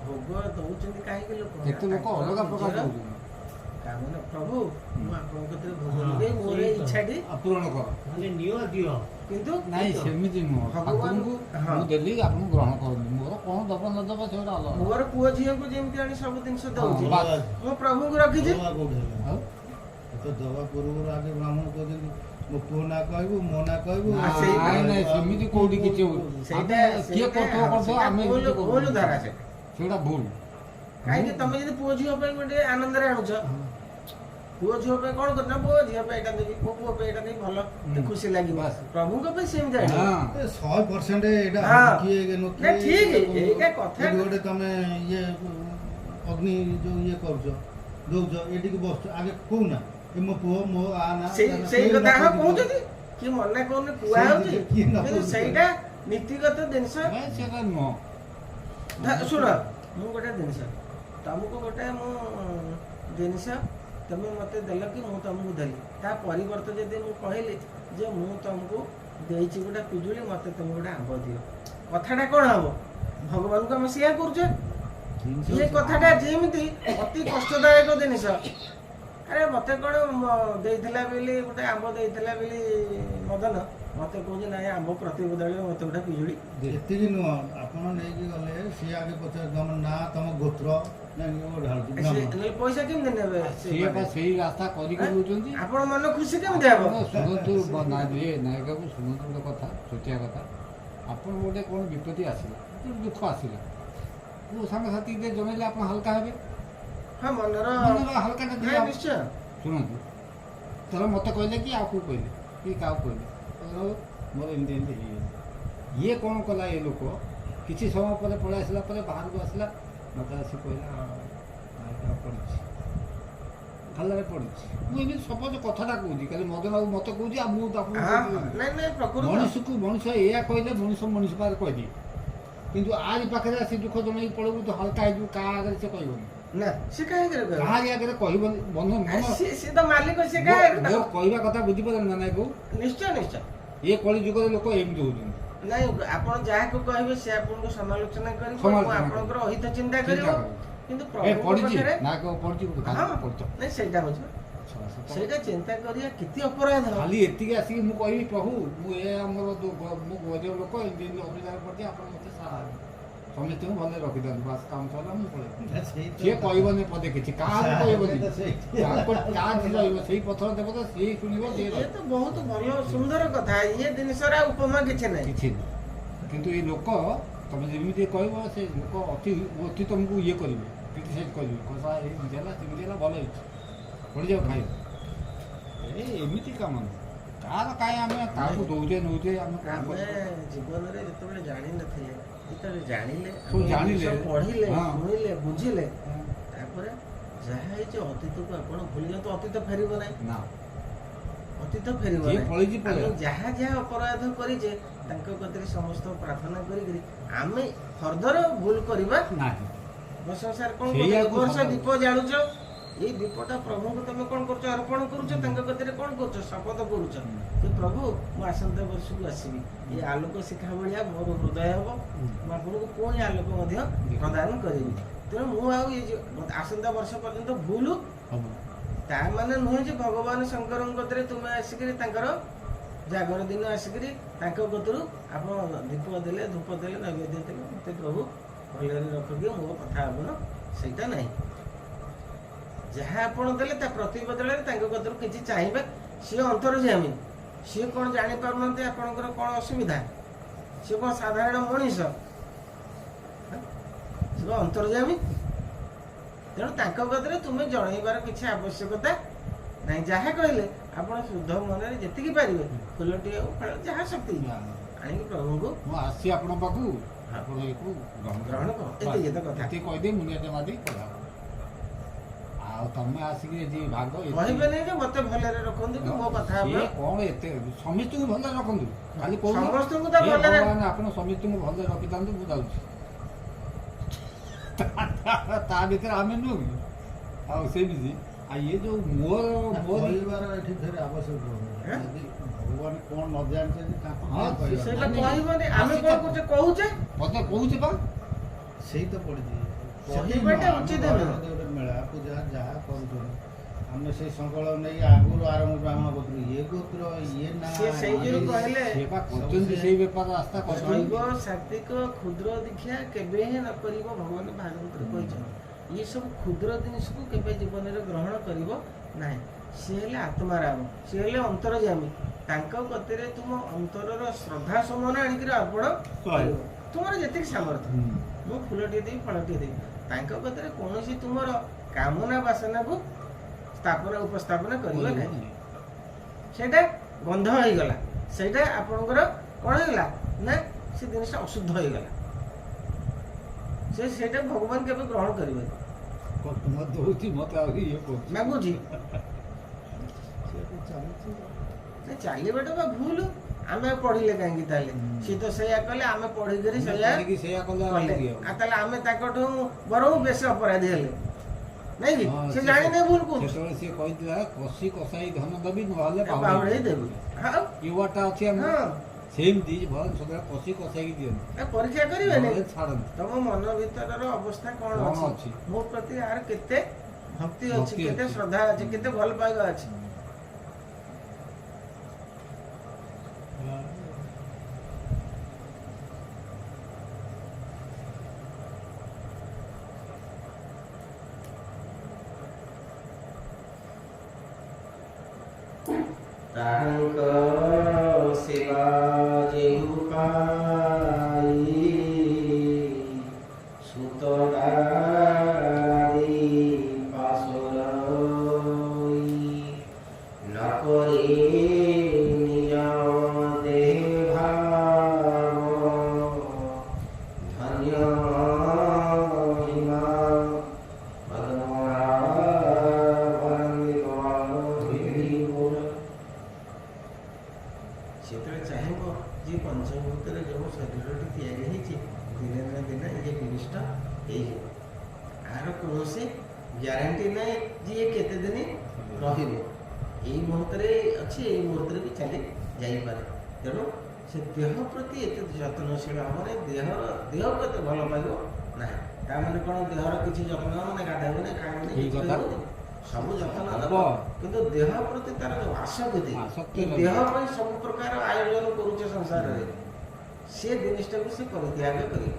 ଭୋଗ ଦଉଛନ୍ତି କାହିଁକି ଲୋକ? କେତେ ଲୋକ ଅଲଗା ପ୍ରକାର ଦଉଛନ୍ତି। କାମନା ପ୍ରଭୁ ମୁଁ ଆପଣଙ୍କ କତିରେ ଭୋଗ ନେଇ ମୋର ଇଚ୍ଛାଟି ପୂରଣ କର, ମାନେ ନିଅ ଦିଅ। କିନ୍ତୁ ନାଇଁ ସେମିତି ନୁହଁ। ଠାକୁରଙ୍କୁ ମୁଁ ଦେଲି ଆପଣ ଗ୍ରହଣ କରନ୍ତୁ, ମୋର କ'ଣ ଦବ ନ ଦବ ସେଟା ଅଲଗା। ମୋର ପୁଅ ଝିଅକୁ ଯେମିତି ଆଣି ସବୁ ଜିନିଷ ଦଉଛି, ହଁ, ବାସ୍। ମୁଁ ପ୍ରଭୁଙ୍କୁ ରଖିଛି। ଆଉ ତ ଦେବା ପୂର୍ବରୁ ଆଗେ ବ୍ରାହ୍ମଣ କହୁଛନ୍ତି ମୋ ପୁଅ ନା କହିବୁ ମୋ ନା କହିବୁ ନାଇଁ ନାଇଁ ସେମିତି କୋଉଠି କିଛି ହଉନି। ସେଇଟା କିଏ କରୁଥିବ କରୁଥିବ ଆମେ ଏମିତି ଭୁଲ କରୁଛୁ। ଧାରା ସେଇଟା। ସେଇଟା ଭୁଲ। କାହିଁକି ତମେ ଯଦି ପୁଅ ଝିଅ ପାଇଁ ଗୋଟେ ଆନନ୍ଦରେ ଆଣୁଛ, ପୁଅ ଝିଅ ପାଇଁ କଣ କରୁଛ ନା ପୁଅ ଝିଅ ପାଇଁ ଏଇଟା ଦେବି, ମୋ ପୁଅ ପାଇଁ ଏଇଟା ଦେବି, ଭଲ ଖୁସି ଲାଗିବ। ବାସ୍। ପ୍ରଭୁଙ୍କ ପାଇଁ ସେମିତି ଆଣିବ। ହଁ 100% ଏଇଟା ହଁ। କିଏ ନା ଠିକ, ଏଇଟା କଥା ଯଦି ଗୋଟେ ତମେ ଇଏ ଅଗ୍ନି ଯୋଉ ଇଏ କରୁଛ ଦଉଛ ଏଠିକି ବସୁଛ ଆଗେ କହୁନା ଏ ମୋ ପୁଅ ମୋ ଆ ନା ସେଇ କଥା ହଁ କହୁଛନ୍ତି, କିଏ ମନା କରୁନି କୁହା ହଉଛି, କିଏ ନ କିନ୍ତୁ କହୁଛି। ସେଇଟା ନୀତିଗତ ଜିନିଷ। ନାଇଁ ସେଇଟା ନୁହଁ। ଶୁଣ, ମୁଁ ଗୋଟେ ଜିନିଷ ତମକୁ ଗୋଟେ ମୁଁ ଜିନିଷ ତମେ ମତେ ଦେଲ କି ମୁଁ ତମକୁ ଦେଲି, ତା ପରିବର୍ତ୍ତେ ଯଦି ମୁଁ କହିଲି ଯେ ମୁଁ ତମକୁ ଦେଇଛି ଗୋଟେ ପିଜୁଳି, ମତେ ତମେ ଗୋଟେ ଆମ୍ବ ଦିଅ, କଥାଟା କଣ ହବ? ଭଗବାନଙ୍କୁ ଆମେ ସେଇଆ କରୁଛେ। ଇଏ କଥାଟା ଯେମିତି ଅତି କଷ୍ଟଦାୟକ ଜିନିଷ। ଆରେ ମତେ କଣ ଦେଇଥିଲା ବୋଲି ଗୋଟେ ଆମ୍ବ ଦେଇଥିଲା ବୋଲି ମଦନ ମତେ କହୁଛି ନାଇଁ ଆମ୍ବ ପ୍ରତି ବଦଳରେ ମତେ ଗୋଟେ ପିଜୁଳି। ଏତିକି ନୁହଁ, ଆପଣ ନେଇକି ଗଲେ ସିଏ ଆଗେ ପଚାରେ ତମ ନାଁ ତମ ଗୋତ୍ର ଢାଳୁଛି ନହେଲେ ପଇସା କେମିତି ନେବେ? ସିଏ ବା ସେଇ ରାସ୍ତା କରିକି ଦଉଛନ୍ତି। ଆପଣ ମନ ଖୁସି କେମିତି ହବ? ଶୁଣନ୍ତୁ ନାୟକ ବାବୁ, ଶୁଣନ୍ତୁ ଗୋଟେ କଥା, ଛୋଟିଆ କଥା। ଆପଣ ଗୋଟେ କ'ଣ ବିପତ୍ତି ଆସିଲା, ଦୁଃଖ ଆସିଲା, କେଉଁ ସାଙ୍ଗସାଥି ଯେ ଜଣେଇଲେ ଆପଣ ହାଲକା ହେବେ। ହଁ ମନର ହାଲକାଟା ନାଇଁ, ଟିକେ ନିଶ୍ଚୟ। ଶୁଣନ୍ତୁ, ଧର ମୋତେ କହିଲେ କି ଆଉ କେଉଁ କହିଲେ କି କାହାକୁ କହିଲେ ମୋର ଏମିତି ଏମିତି ହେଇଗଲା, ଇଏ କ'ଣ କଲା ଏ ଲୋକ କିଛି ସମୟ ପରେ ପଳେଇ ଆସିଲା ପରେ ବାହାରକୁ ଆସିଲା, ମୋତେ ଆସି କହିଲା ପଡ଼ିଛି ଖାଲାରେ ପଡ଼ିଛି। ମୁଁ ଏମିତି ସପୋଜ କଥାଟା କହୁଛି, କାଲି ମଦନ ବାବୁ ମୋତେ କହୁଛି ଆଉ ମୁଁ ତାକୁ ନାଇଁ ନାଇଁ ପ୍ରକୃତ ମଣିଷକୁ ମଣିଷ ଏଇଆ କହିଲେ ମଣିଷ ପାଖରେ କହିଦିଏ, କିନ୍ତୁ ଆରି ପାଖରେ ଆସି ଦୁଃଖ ଜଣେଇକି ପଳେଇବୁ ତ ହାଲକା ହେଇଯିବୁ, କାହା ଆଗରେ ସେ କହିବନି, ନା ସେ କାହିଁକି କହିବ? କାହାରି ଆଗରେ କହିବନି। ସେ ତ ମାଲିକ, ସେ କାହିଁକି ମୋ କହିବା କଥା ବୁଝିପାରିଲେ ନା ନାଇଁ କହୁ? ନିଶ୍ଚୟ ନିଶ୍ଚୟ। ଏ କଳି ଯୁଗରେ ଲୋକ ଏମିତି ହଉଛନ୍ତି। ନାଇଁ ଆପଣ ଯାହାକୁ କହିବେ ସେ ଆପଣଙ୍କୁ ସମାଲୋଚନା କରିବ, ସମାଲୋଚନା ଆପଣଙ୍କର ଅହିତ ଚିନ୍ତା ଚିନ୍ତା କରିବ, କରିବ। କିନ୍ତୁ ଏ ପ୍ରଭୁଙ୍କ ପଡ଼ିଛି ପାଖରେ ନା କେଉଁ ପଡ଼ିଛି ପଡ଼ିଛ ନାଇଁ ସେଇଟା ହଉଛି ସେଇଟା ଚିନ୍ତା କରିବା କେତେ ଅପରାଧ। ଖାଲି ଏତିକି ଆସିକି ମୁଁ କହିବି ପ୍ରଭୁ ମୁଁ ଏ ଆମର ମୁଁ ଗରିବ ଲୋକ ଏମିତି ଏମିତି ଅସୁବିଧାରେ ପଡ଼ିଛି, ଆପଣ ମୋତେ ସାହାଯ୍ୟ ସମସ୍ତଙ୍କୁ ଭଲରେ ରଖିଥାନ୍ତୁ, ବାସ୍ କାମ ସରିଲା ମୁଁ ପଳେଇବି। ସିଏ କହିବନି ପଦେ କିଛି, କାହାକୁ କହିବନି, କାହା ରହିବ ସେଇ ପଥର ଦେବ ତ ସିଏ ଶୁଣିବ, ଇଏ ତ ବହୁତ ଭଲ ସୁନ୍ଦର କଥା। ଇଏ ଜିନିଷର ଉପମା କିଛି ନାହିଁ। କିଛି ନାହିଁ। କିନ୍ତୁ ଏଇ ଲୋକ ତମେ ଯେମିତି କହିବ ସେ ଲୋକ ଅତି ଅତି ତମକୁ ଇଏ କରିବେ, କ୍ରିଟିସାଇଜ୍ କରିବେ, କଥା ଏମିତି ହେଲା ସେମିତି ହେଲା, ଭଲ ହେଇଛି ପଡ଼ିଯାଉ ଖାଇବ। ଏମିତି କାମ ନୁହଁ। କାହାର କାହିଁ ଆମେ କାହାକୁ ଦଉଛେ ନଉଛେ ଆମେ କ'ଣ ଆମେ କରିବା? ଜୀବନରେ ଯେତେବେଳେ ଜାଣିନଥିଲେ, ଯେତେବେଳେ ଜାଣିଲେ, ସବୁ ଜାଣିଲେ, ପଢିଲେ, ହଁ। ଶୁଣିଲେ, ବୁଝିଲେ, ତାପରେ ଯାହା ହେଇଛି ଅତୀତକୁ ଆପଣ ଭୁଲି ଯାଆନ୍ତୁ। ଅତୀତ ଫେରିବ ନାହିଁ, ନା ଅତୀତ ଫେରିବ ଯିଏ ନାହିଁ। ପଳେଇଛି ଆମେ ପଳେଇଲା। ଯାହା ଯାହା ଅପରାଧ କରିଛେ ତାଙ୍କ କତିରେ ସମସ୍ତ ପ୍ରାର୍ଥନା କରିକିରି ଆମେ ଫର୍ଦର ଭୁଲ କରିବା ନାହିଁ। ସଂସାର କଣ ସେଇଆକୁ ବର୍ଷ ସତ- ଦୀପ ଜାଳୁଛ, ଏଇ ଦୀପଟା ପ୍ରଭୁଙ୍କୁ ତମେ କଣ କରୁଛ? ଅର୍ପଣ କରୁଛ। ତାଙ୍କ କତିରେ କଣ କରୁଛ? ଶପଥ କରୁଛ ଯେ ପ୍ରଭୁ ମୁଁ ଆସନ୍ତା ବର୍ଷକୁ ଆସିବି, ଏ ଆଲୋକ ଶିଖା ଭଳିଆ ମୋର ହୃଦୟ ହବ, ମୁଁ ଆପଣଙ୍କୁ ପୁଣି ଆଲୋକ ମଧ୍ୟ ପ୍ରଦାନ କରିବି। ତେଣୁ ମୁଁ ଆଉ ଏ ଆସନ୍ତା ବର୍ଷ ପର୍ଯ୍ୟନ୍ତ ଭୁଲ ହବ। ତା ମାନେ ନୁହେଁ ଯେ ଭଗବାନ ଶଙ୍କରଙ୍କ କତିରେ ତୁମେ ଆସିକିରି ତାଙ୍କର ଜାଗର ଦିନ ଆସିକିରି ତାଙ୍କ କତିରୁ ଆପଣ ଦୀପ ଦେଲେ, ଧୂପ ଦେଲେ, ନୈବେଦ୍ୟ ଦେଲେ, ମତେ ପ୍ରଭୁ ଭଲରେ ରଖିଦିଅ, ମୋ କଥା ଆପଣ ସେଇଟା ନାହିଁ। ଯାହା ଆପଣ ଦେଲେ ତା ପ୍ରତି ବଦଳରେ ତାଙ୍କ କତିରୁ କିଛି ଚାହିଁବେ। ସିଏ ଅନ୍ତର୍ଯାମୀ, ସିଏ କ'ଣ ଜାଣିପାରୁନାହାନ୍ତି ଆପଣଙ୍କର କ'ଣ ଅସୁବିଧା? ସିଏ କ'ଣ ସାଧାରଣ ମଣିଷ? ସିଏ ଅନ୍ତର୍ଯାମୀ। ତେଣୁ ତାଙ୍କ କତିରେ ତୁମେ ଜଣେଇବାର କିଛି ଆବଶ୍ୟକତା ନାହିଁ। ଯାହା କହିଲେ ଆପଣ ଶୁଦ୍ଧ ମନରେ ଯେତିକି ପାରିବେ, ଫୁଲଟିଏ ହଉ ଫଳ ଯାହା ଶକ୍ତି ଆଣିକି ପ୍ରଭୁଙ୍କୁ ମୁଁ ଆସିଛି ଆପଣଙ୍କ ପାଖକୁ, ଆପଣ ଏକୁ ଗ୍ରହଣ କର। ଏତିକି ତ କଥା। ଏତିକି କହିଦେଇ ମୁନିଆଟେ ମାରି ପଳା। ଆଉ ତମେ ଆସିକି ଏଠି ଭାଗ କହିବେନି ଯେ ମତେ ଭଲରେ ରଖନ୍ତୁ କି ମୋ କଥା ସିଏ କ'ଣ ଏତେ ସମସ୍ତଙ୍କୁ ଭଲରେ ରଖନ୍ତୁ, ଖାଲି ସମସ୍ତଙ୍କୁ ତ ଭଲରେ ଭଗବାନ ଆପଣ ସମସ୍ତଙ୍କୁ ଭଲରେ ରଖିଥାନ୍ତୁ, ମୁଁ ଯାଉଛି। ତା ଭିତରେ ଆମେ ନୁହଁ କି? ଆଉ ସେମିତି ଆଉ ଇଏ ଯୋଉ ମୋର କହିବାର ଏଠି ଫେରେ ଆବଶ୍ୟକ ନାହିଁ। ଯଦି ଭଗବାନ କ'ଣ ନ ଜାଣିଛନ୍ତି ତାଙ୍କୁ ହଁ, କହିବା ସେଇଟା କହିବନି। ଆମେ କ'ଣ କରୁଛେ? କହୁଛେ ମତେ କହୁଛି ବା ସେଇ ତ ପଡ଼ିଛି। ସେଥିପାଇଁଟା ଉଚିତ ନୁହଁ। ଗୋଟେ ମେଳା ପୂଜା ଯାହା କରୁଛନ୍ତି ଆମେ ସେଇ ସଂକଳ ନେଇ ଆଗରୁ ଆରମ୍ଭ ବ୍ରାହ୍ମଣ ଗୋତ୍ର, ଇଏ ଗୋତ୍ର ଇଏ ନା ସିଏ ସେଇ ଯୋଉ କହିଲେ ସେ ବା କରୁଛନ୍ତି ସେଇ ବେପାର ରାସ୍ତା କରୁଛନ୍ତି। ଶୈବ ସାତ୍ବିକ କ୍ଷୁଦ୍ର ଦୀକ୍ଷା କେବେ ହିଁ ନ କରିବ, ଭଗବାନ ଭାଗବତରେ କହିଛନ୍ତି। ଇଏ ସବୁ କ୍ଷୁଦ୍ର ଜିନିଷକୁ କେବେ ଜୀବନରେ ଗ୍ରହଣ କରିବ ନାହିଁ। ସେ ହେଲେ ଆତ୍ମାରାମ, ସେ ହେଲେ ଅନ୍ତର୍ଯାମୀ। ତାଙ୍କ କତିରେ ତୁମ ଅନ୍ତରର ଶ୍ରଦ୍ଧା ସମନ ଆଣିକିରି ଅର୍ପଣ କରିବ। ତୁମର ଯେତିକି ସାମର୍ଥ୍ୟ, ମୁଁ ଫୁଲଟିଏ ଦେବି, ଫଳଟିଏ ଦେବି। ତାଙ୍କ କତିରେ କୌଣସି ତୁମର କାମନା ବାସନାକୁ ଉପସ୍ଥାପନ କରିବ ନାହିଁ। ସେଇଟା ଗନ୍ଧ ହେଇଗଲା, ସେଇଟା ଆପଣଙ୍କର କ'ଣ ହେଇଗଲା ନା ସେ ଜିନିଷଟା ଅଶୁଦ୍ଧ ହେଇଗଲା। ସେଇଟା ଭଗବାନ କେବେ ଗ୍ରହଣ କରିବେନି। ଦଉଛି ମତେ ଆହୁରି ଇଏ କରୁଛି ମାଗୁଛି ଚାଲିଛି ଚାଲିବାଟା ବା ଭୁଲ। ଆମେ ପଢିଲେ କାହିଁକି ତାହେଲେ? ସିଏ ତ ସେଇଆ କଲେ, ଆମେ ପଢିକରି ସେଇଆ କଲେ କଲେ। ଆଉ ତାହେଲେ ଆମେ ତାଙ୍କଠୁ ବରଂ ବେଶୀ ଅପରାଧୀ ହେଲେ ନାଇଁ କି? ସେ ଜାଣିନେ ଭୁଲ କହୁଛି। ସେତେବେଳେ ସିଏ କହିଥିଲା କଷି କଷାଇ ଧନ ଦେବି, ନହେଲେ ବାହୁଡ଼େଇ ଦେବି। ହଁ ଏ ୱାର୍ଡଟା ଅଛି ଆମର ହଁ, ସେମିତି ଭଲ ସଦାବେଳେ କଷି କଷାଇକି ଦିଅନ୍ତି, ପରୀକ୍ଷା କରିବେନି ନହେଲେ ଛାଡ଼ନ୍ତି। ତମ ମନ ଭିତରର ଅବସ୍ଥା କ'ଣ କ'ଣ ଅଛି, ଅଛି? ମୋ ପ୍ରତି ଆର କେତେ ଭକ୍ତି ଅଛି, ଭକ୍ତି କେତେ ଅଛି। ଶ୍ରଦ୍ଧା ଅଛି, କେତେ ଭଲ ପାଇବା ଅଛି। ତାହାଙ୍କ ସେବା ଯେହୁ ପାଇ ସୁତଦାରି ପାଶରଇ ନ କରି ନିଜ ଦେହ ଭାବ ଧନ୍ୟ ହିମା ସେତେବେଳେ ଚାହିଁବ ଯେ ପଞ୍ଚଭୂତରେ ଯେଉଁ ଶରୀରଟି ତିଆରି ହେଇଛି ଦିନେ ନା ଦିନେ ଇଏ ବିନିଷ୍ଟ ହେଇଯିବ। ଆର କୌଣସି ଗ୍ୟାରେଣ୍ଟି ନାହିଁ ଯେ ଇଏ କେତେ ଦିନ ରହିବ। ଏଇ ମୁହୂର୍ତ୍ତରେ ଅଛି, ଏଇ ମୁହୂର୍ତ୍ତରେ ବି ଚାଲି ଯାଇପାରେ। ତେଣୁ ସେ ଦେହ ପ୍ରତି ଏତେ ଯତ୍ନଶୀଳ ହେବ ନାହିଁ, ଦେହକୁ ଏତେ ଭଲ ପାଇବ ନାହିଁ। ତାମାନେ କ'ଣ ଦେହର କିଛି ଯତ୍ନ ହେବ ନା? ଗାଧୋଇବନି, ଖାଇବନି, ସବୁ ଯତ୍ନ ନେବ, କିନ୍ତୁ ଦେହ ପ୍ରତି ତାର ଯୋଉ ଆସକ୍ତି, ଦେହ ପାଇଁ ସବୁ ପ୍ରକାର ଆୟୋଜନ କରୁଛେ ସଂସାରରେ, ସେ ଜିନିଷଟାକୁ ସେ ପରିତ୍ୟାଗ କରିବ।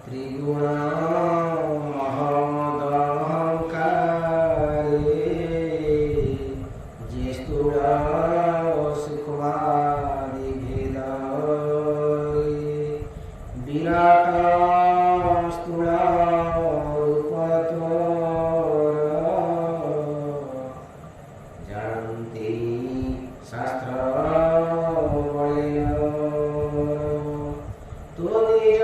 ତ୍ରିଗୁଣ ମହଦହଙ୍କାରେ ଯେ ସ୍ଥୂଳ ସୁଖବାଦୀ ଭେଦରେ ବିରାଟ ସ୍ଥୂଳ ରୂପ ତୋର ଜାଣନ୍ତି ଶାସ୍ତ୍ର ବଳେୟ ତୁ ନିଜ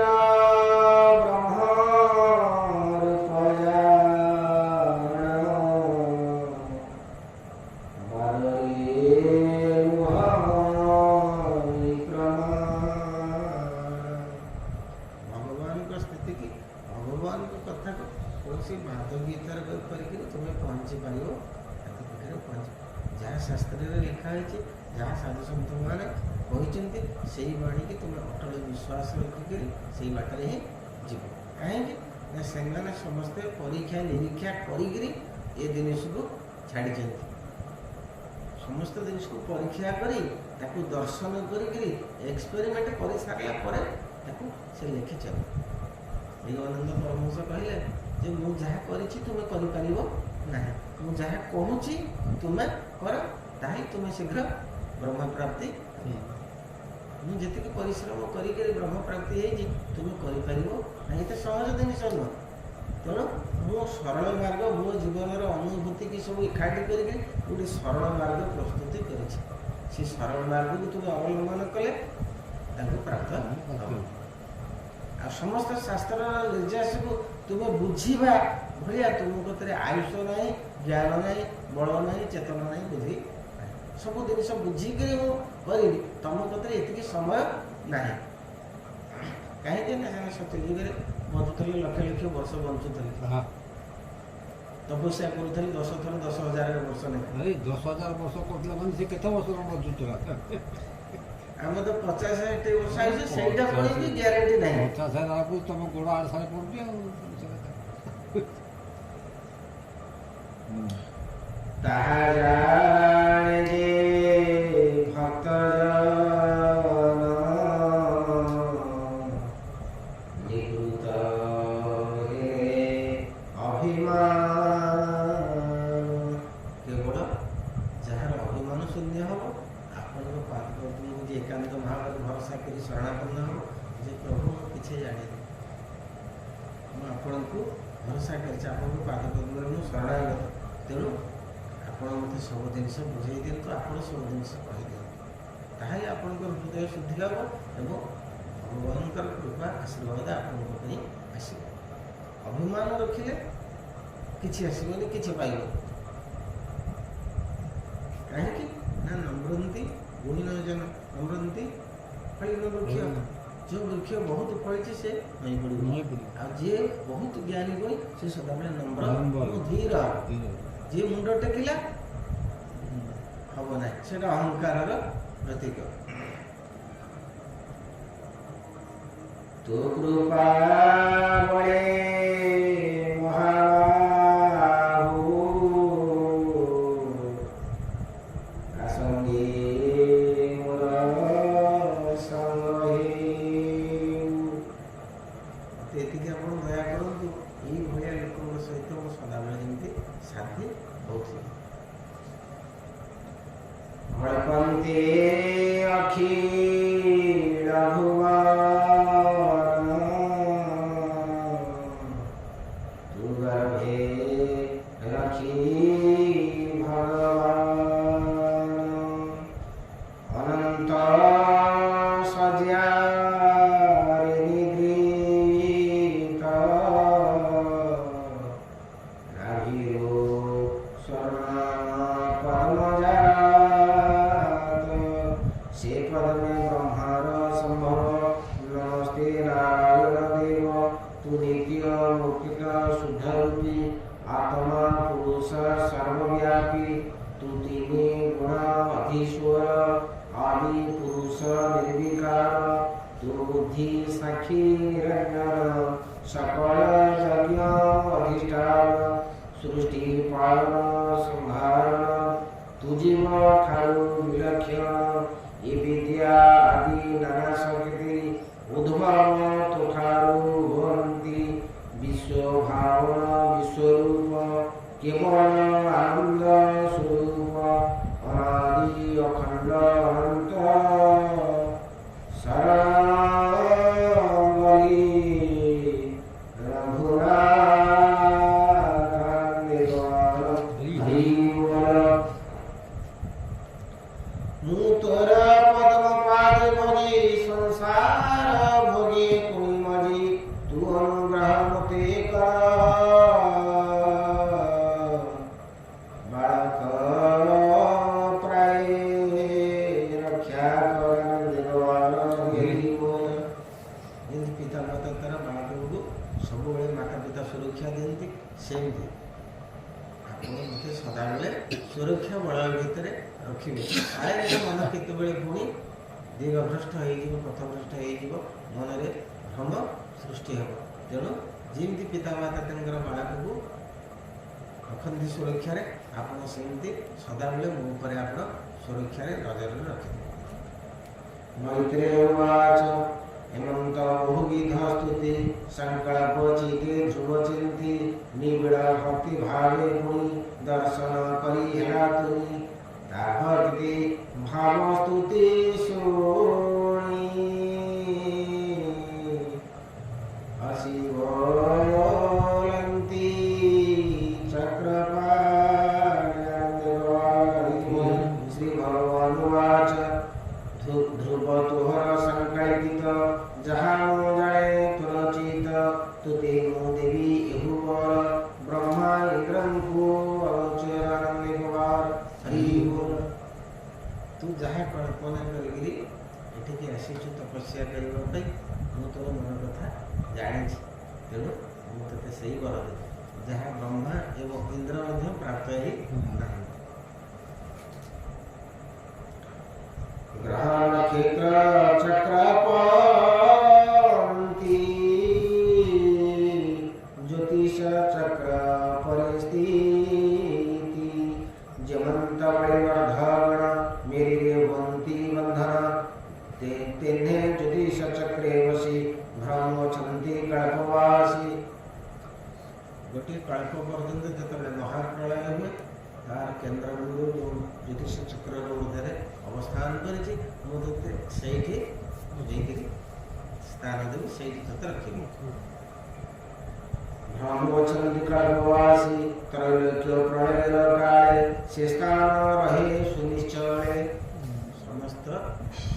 ଭଗବାନଙ୍କ କଥାକୁ କୌଣସି ମାଧବୀତାର କରିକି ତୁମେ ପହଞ୍ଚି ପାରିବ ତାଙ୍କ ପାଖରେ ପହଞ୍ଚି। ଯାହା ଶାସ୍ତ୍ରରେ ଲେଖା ହେଇଛି, ଯାହା ସାଧୁସନ୍ଥମାନେ କହିଛନ୍ତି, ସେଇ ବାଣୀକି ତୁମେ ଅଟଳ ବିଶ୍ୱାସ ରଖିକରି ସେଇ ବାଟରେ ହିଁ ଯିବ। କାହିଁକି ନା ସେମାନେ ସମସ୍ତେ ପରୀକ୍ଷା ନିରୀକ୍ଷା କରିକିରି ଏ ଜିନିଷକୁ ଛାଡ଼ିଛନ୍ତି। ସମସ୍ତ ଜିନିଷକୁ ପରୀକ୍ଷା କରି ତାକୁ ଦର୍ଶନ କରିକିରି ଏକ୍ସପେରିମେଣ୍ଟ କରିସାରିଲା ପରେ ତାକୁ ସେ ଲେଖିଛନ୍ତି। ବିବେକାନନ୍ଦ ପରମହଂସ କହିଲେ ଯେ ମୁଁ ଯାହା କରିଛି ତୁମେ କରିପାରିବ ନାହିଁ, ମୁଁ ଯାହା କହୁଛି ତୁମେ କର, ତାହେଲେ ତୁମେ ଶୀଘ୍ର ବ୍ରହ୍ମପ୍ରାପ୍ତି। ମୁଁ ଯେତିକି ପରିଶ୍ରମ କରିକିରି ବ୍ରହ୍ମପ୍ରାପ୍ତି ହେଇଛି ତୁମେ କରିପାରିବ ନାହିଁ, ଏତେ ସହଜ ଜିନିଷ ନୁହଁ। ତେଣୁ ମୁଁ ସରଳ ମାର୍ଗ, ମୋ ଜୀବନର ଅନୁଭୂତିକି ସବୁ ଏକାଠି କରିକି ଗୋଟେ ସରଳ ମାର୍ଗ ପ୍ରସ୍ତୁତି କରିଛି। ସେ ସରଳ ମାର୍ଗକୁ ତୁମେ ଅବଲମ୍ବନ କଲେ ତାଙ୍କୁ ପ୍ରାପ୍ତ ହେବ। ଆଉ ସମସ୍ତ ଶାସ୍ତ୍ରର ନିର୍ଯାସକୁ ତୁମେ ବୁଝିବା ଭଳିଆ ତୁମ କତିରେ ଆୟୁଷ ନାହିଁ, ଜ୍ଞାନ ନାହିଁ, ବଳ ନାହିଁ, ଚେତନା ନାହିଁ, ବୁଦ୍ଧି ନାହିଁ। ସବୁ ଜିନିଷ ବୁଝିକିରି ମୁଁ କରିବି, ତମ କତିରେ ଏତିକି ସମୟ ନାହିଁ। କାହିଁକି ନା ସେମାନେ ସତ୍ୟଯୁଗରେ ବଞ୍ଚୁଥିଲେ, ଲକ୍ଷ ଲକ୍ଷ ବର୍ଷ ବଞ୍ଚୁଥିଲେ, ତପସ୍ୟା କରୁଥିଲେ 10 ଥର 10,000 ବର୍ଷ ଲେଖା। 10,000 ବର୍ଷ କରୁଥିଲା ମାନେ ସେ କେତେ ବର୍ଷ ବଞ୍ଚୁଥିଲା? ଆମେ ତ 50-60 ବର୍ଷ ଆଇଛୁ, ସେଇଟା ପୁଣି ବି ଗ୍ୟାରେଣ୍ଟି ନାହିଁ। 50 ହେଲାକୁ ତମ ଗୋଡ଼ ଆଡ଼ ସାରେ ପଡ଼ୁଛି ଆଉ। ତାହା ଜାଣେ ଯେ ଭକ୍ତ ଜନ ଏତିକି ଶରଣାପନ୍ନ ହେବ ଯେ ପ୍ରଭୁ ମୁଁ କିଛି ଜାଣିନି, ମୁଁ ଆପଣଙ୍କୁ ଭରସା କରିଛି, ଆପଣଙ୍କୁ ପାଦପଦ୍ମରେ ମୁଁ ଶରଣାଗତ, ତେଣୁ ଆପଣ ମୋତେ ସବୁ ଜିନିଷ ବୁଝେଇ ଦିଅନ୍ତୁ, ଆପଣ ସବୁ ଜିନିଷ କହିଦିଅନ୍ତୁ, ତାହେଲେ ଆପଣଙ୍କର ହୃଦୟ ଶୁଦ୍ଧି ହେବ ଏବଂ ଭଗବାନଙ୍କର କୃପା ଆଶୀର୍ବାଦ ଆପଣଙ୍କ ପାଇଁ ଆସିବ। ଅଭିମାନ ରଖିଲେ କିଛି ଆସିବନି, କିଛି ପାଇବନି। କାହିଁକି ନା ନମ୍ରନ୍ତି ଗୁଣିନ ଜନ ନମ୍ରନ୍ତି ଫଳିନ ବୃକ୍ଷ, ଯେଉଁ ବୃକ୍ଷ ବହୁତ ଫଳିଛି ସେ ନଇଁ ପଡ଼ିବ, ଆଉ ଯିଏ ବହୁତ ଜ୍ଞାନୀ ଗୁଣି ସେ ସଦାବେଳେ ନମ୍ର ଏବଂ ଧୀର। ଯିଏ ମୁଣ୍ଡ ଟେକିଲା ହବ ନାହିଁ, ସେଟା ଅହଙ୍କାରର ପ୍ରତୀକ। ତୋ କୃପା ବଳେ ମହାବାହୁ ଆସଙ୍ଗେ ମୋର ସଙ୍ଗେ। ମୋତେ ଏତିକି ଆପଣ ଦୟା କରନ୍ତୁ, ଏଇଭଳିଆ ଲୋକଙ୍କ ସହିତ ମୁଁ ସଦାବେଳେ ଯେମିତି ସାଥି ହେଉଥିଲି। ଅଳ୍ପନ୍ତେ ଅଖିଳ ଭୁବନ ତୁ ଗର୍ଭେ ରଖି ଭଗବାନ ଅନନ୍ତ ଶଯ୍ୟାରେ ନିଦ୍ରିତ ରାଭିରୋ ସ୍ୱର୍ଣ୍ଣ ପଦ୍ମଜାତ ସେ ପଦ୍ମେ ବ୍ରହ୍ମାର ସମ୍ଭବ। ନମସ୍ତେ ନାରାୟଣ ଦେବ ତୁ ନିତ୍ୟ ମୁକ୍ତିକ ଶୁଦ୍ଧ ରୂପୀ ଆତ୍ମା ପୁରୁଷ ସର୍ବବ୍ୟାପୀ ତୁ ତିନି ଗୁଣ ଅଧୀଶ୍ୱର ଆଦି ପୁରୁଷ ନିର୍ବିକାର ତୁ ବୁଦ୍ଧି ସାକ୍ଷୀ ନିରଞ୍ଜନ ସକଳ ଯଜ୍ଞ ଅଧିଷ୍ଠାନ ସୃଷ୍ଟି ପାଳନ ସଂହାରଣ ତୁ ଜୀବ ଠାରୁ ବିଲକ୍ଷଣ ଏ ବିଦ୍ୟା ଆଦି ନାନା ଶକ୍ତି ଉଦ୍ଭବ ତୁଠାରୁ ହୁଅନ୍ତି ବିଶ୍ୱଭାବନ ବିଶ୍ୱରୂପ କେବଳ ଆନନ୍ଦ ସ୍ୱରୂପ ଅନାଦି ଅଖଣ୍ଡ ଅନନ୍ତ ଶରଣୀ ରଘୁନାଥ ମୁଁ ତୋର ପଦ୍ମ ପାଦ ଭୋଗୀ ସଂସାର ଭୋଗୀ ପୁଣି ମଜି ତୁ ଅନୁଗ୍ରହ ମତେ କର ବାଳକ ପ୍ରାୟ ରକ୍ଷା କର ଦେବର ଯେମିତି ପିତା ମାତା ତାର ବାଳକଙ୍କୁ ସବୁବେଳେ ମାତା ପିତା ସୁରକ୍ଷା ଦିଅନ୍ତି, ସେମିତି ଆପଣ ମୋତେ ସଦାବେଳେ ସୁରକ୍ଷା ବଳୟ ଭିତରେ ରଖିବେ। କାଳେ ମନ କେତେବେଳେ ପୁଣି ଦିଗଭ୍ରଷ୍ଟ ହେଇଯିବ, ପଥଭ୍ରଷ୍ଟ ହେଇଯିବ, ମନରେ ଭ୍ରମ ସୃଷ୍ଟି ହେବ। ତେଣୁ ଯେମିତି ପିତାମାତା ତାଙ୍କର ବାଳକକୁ ରଖନ୍ତି ସୁରକ୍ଷାରେ, ଆପଣ ସେମିତି ସଦାବେଳେ ମୋ ଉପରେ ଆପଣ ସୁରକ୍ଷାରେ ନଜରରେ ରଖିବେ। ମୈତ୍ରେୟ ଉବାଚ ହେମନ୍ତ ବହୁବିଧ ସ୍ତୁତି ସଂକଳ୍ପ ଚିତେ ଧ୍ରୁବ ଚିନ୍ତି ନିବିଡ଼ ଭକ୍ତି ଭାବେ ପୁଣି ଦର୍ଶନ କରି ହେଲା ତୁନି ତା ଭକ୍ତି ଭାବ ସ୍ତୁତି ଶୁଣି ହସି ବୋଲନ୍ତି ଚକ୍ରପାଣି ଶ୍ରୀ ଭଗବାନ ଉବାଚ ଧ୍ରୁବ ତୁହର ସଂକଳ୍ପିତ ଯାହା ମୁଁ ଜାଣେ ତୁରଚିତ ତୁତେ ମୁଁ ଦେବି ଏହୁ ବର ବ୍ରହ୍ମା ଇନ୍ଦ୍ରଙ୍କୁ ଅନୁଚରାନନ୍ଦେ କୁମାର ହରି ବୋଲ। ତୁ ଯାହା କଳ୍ପନା କରିକିରି ଏଠିକି ଆସିଛୁ ତପସ୍ୟା କରିବା ପାଇଁ, ମୁଁ ତୋର ମନ କଥା ଜାଣିଛି, ତେଣୁ ମୁଁ ତୋତେ ସେଇ ବର ଦେବି ଯାହା ବ୍ରହ୍ମା ଏବଂ ଇନ୍ଦ୍ର ମଧ୍ୟ ପ୍ରାପ୍ତ ହେଇନାହାନ୍ତି। ଗ୍ରହ ନକ୍ଷତ୍ର ଚକ୍ରପନ୍ତି ଜ୍ୟୋତିଷ ଚକ୍ର ପରିସ୍ଥିତି ଯେମନ୍ତ ପରିବର୍ଦ୍ଧଗଣ ମେରିରେ ହୁଅନ୍ତି ବନ୍ଧନ ତେହ୍ନେ ଜ୍ୟୋତିଷ ଚକ୍ରେ ବସି ଭ୍ରମ ଅଛନ୍ତି କଳ୍ପବାସୀ। ଗୋଟିଏ କଳ୍ପ ପର୍ଯ୍ୟନ୍ତ ଯେତେବେଳେ ମହାପ୍ରଳୟ ହୁଏ, ତାର କେନ୍ଦ୍ରବିନ୍ଦୁ ଜ୍ୟୋତିଷ ଚକ୍ରର ମଧ୍ୟରେ ଅବସ୍ଥାନ କରିଛି, ମୁଁ ତୋତେ ସେଇଠି ନେଇକରି ସ୍ଥାନ ଦେବି ସେଇଠି ତତେ ରଖିବି। ବ୍ରହ୍ମଚଣ୍ଡୀ କାଳବାସୀ ତ୍ରୈଲୋକ୍ୟ ପ୍ରଳୟର କାଳେ ସେ ସ୍ଥାନ ରହେ ସୁନିଶ୍ଚୟ। ସମସ୍ତ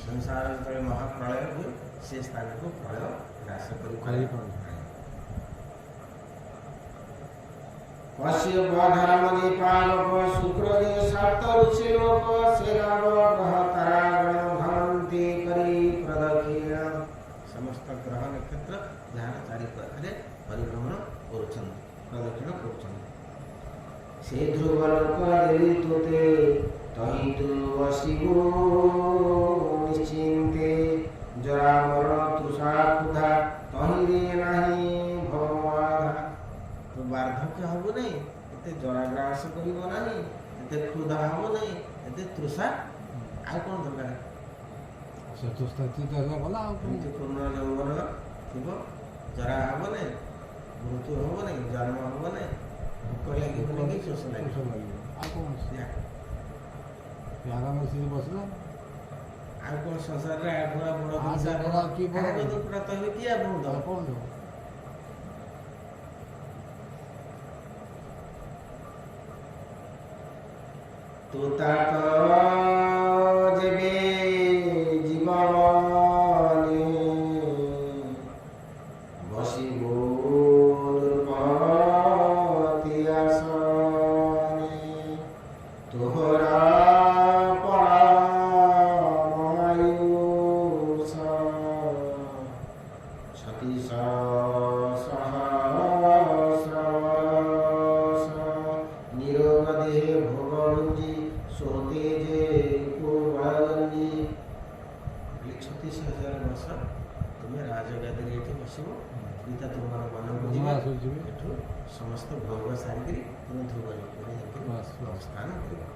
ସଂସାର ଯେତେବେଳେ ମହାପ୍ରଳୟ ହୁଏ ସେ ସ୍ଥାନକୁ ପ୍ରଳୟ ହ୍ରାସ କରି କଶ୍ୟପ ଧର୍ମଜୀ ପାଳକ ଶୁକ୍ରଜୀ ସାତ ଋଷି ଲୋକ ସେ ନବ ଗ୍ରହ ତାରାଗଣ ଭ୍ରମନ୍ତି କରି ପ୍ରଦକ୍ଷିଣ। ସମସ୍ତ ଗ୍ରହ ନକ୍ଷତ୍ର ଯାହାର ଚାରି ପାଖରେ ପରିଭ୍ରମଣ କରୁଛନ୍ତି, ପ୍ରଦକ୍ଷିଣ କରୁଛନ୍ତି। ସେ ଧ୍ରୁବ ଲୋକ ଦେଲି ତୋତେ ତହିଁ ତୁ ବସିବୁ ନିଶ୍ଚିନ୍ତେ। ଜରା ମରଣ ତୃଷା ক্ষুধা ତହିଁରେ ନାହିଁ ଭଗବାଧା। ତୁ ବାର୍ଦ୍ଧକ୍ୟ ହବ ନାହିଁ, ଏତେ ଜରା ଗ୍ରାସ କରିବ ନାହିଁ, ଏତେ ক্ষুধা ହବ ନାହିଁ, ଏତେ ତୃଷା ଆଉ କ'ଣ ଦରକାର? ଚତୁର୍ଥୀ ତ ହେଲା ଭଲ ଆଉ ଏମିତି ପୂର୍ଣ୍ଣ ଯୌବନ ଥିବ, ଜରା ହବ ନାହିଁ, ମୃତ୍ୟୁ ହବ ନାହିଁ, ଜନ୍ମ ହବ ନାହିଁ, ଭୋକ ଲାଗିବ ନାହିଁ, ଶୋଷ ଲାଗିବ। ଆଉ କ'ଣ ଆରାମରେ ବସିଲା। ଆଉ କ'ଣ ସଂସାରରେ ଆଗୁଆ ବଡ଼ ଆଉ କି ବଡ଼ ଦୁଃଖଟା ତ ହେଲେ କିଏ ଆପଣଙ୍କୁ ଦେବ? କ'ଣ ଦେବ? ତୁ ତାକ ଯେବେ ଜୀବନେ ବସିବୁ ନୃପତି ଆସନେ। ତୋହରା ପରମାୟୁଷ ସତୀଶ ସହସ୍ର ନିରୋଗ ଦେহে ଭୋଗରୁଚି सोते जे को बागंजी। 36,000 वर्ष तुम्हें राजगादी एठी बसिबो, पिता तुमर मन बुझिबा, एठु समस्त भोग सारिकरी तुम ध्रुव लोकरे अवस्थान करिबो।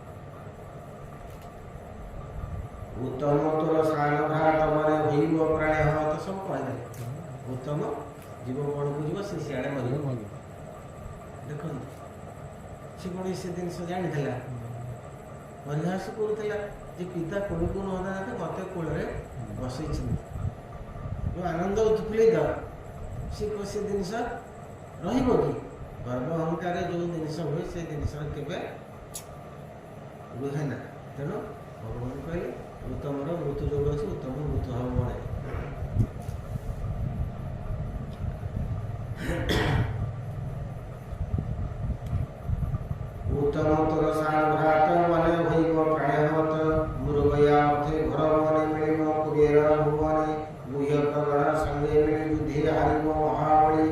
उत्तम तोर सान घात माने भइब प्राण हत सब कहले। उत्तम जीव कोन बुझिबो से सियाडे मरिबो। देखो से कोन से दिन से जानि थला ପରିହାସ କରୁଥିଲା ଯେ ପିତା କୋଳକୁ ନ ଦେଲେ ମୋତେ କୋଳରେ ବସେଇଛନ୍ତି। ଯେଉଁ ଆନନ୍ଦ ଉତ୍ଫୁଲ୍ଲିତ ସେ ଜିନିଷ ରହିବ କି? ଗର୍ବ ଅହଙ୍କାର ଯେଉଁ ଜିନିଷ ହୁଏ ସେ ଜିନିଷ କେବେ ରୁହେ ନା। ତେଣୁ ଭଗବାନ କହିଲେ ଉତ୍ତମର ମୃତ୍ୟୁ ଯୋଗ ଅଛି, ଉତ୍ତମ ମୃତ୍ୟୁ ହବ ନାହିଁ। उत्तम तोर सान घात मने भइब प्राणहत। मुरुगया अर्थे घर मने मिलिब कुबेर भुवने। गुह्य प्रगण संगे मिलि युद्धे हारिब महाबली।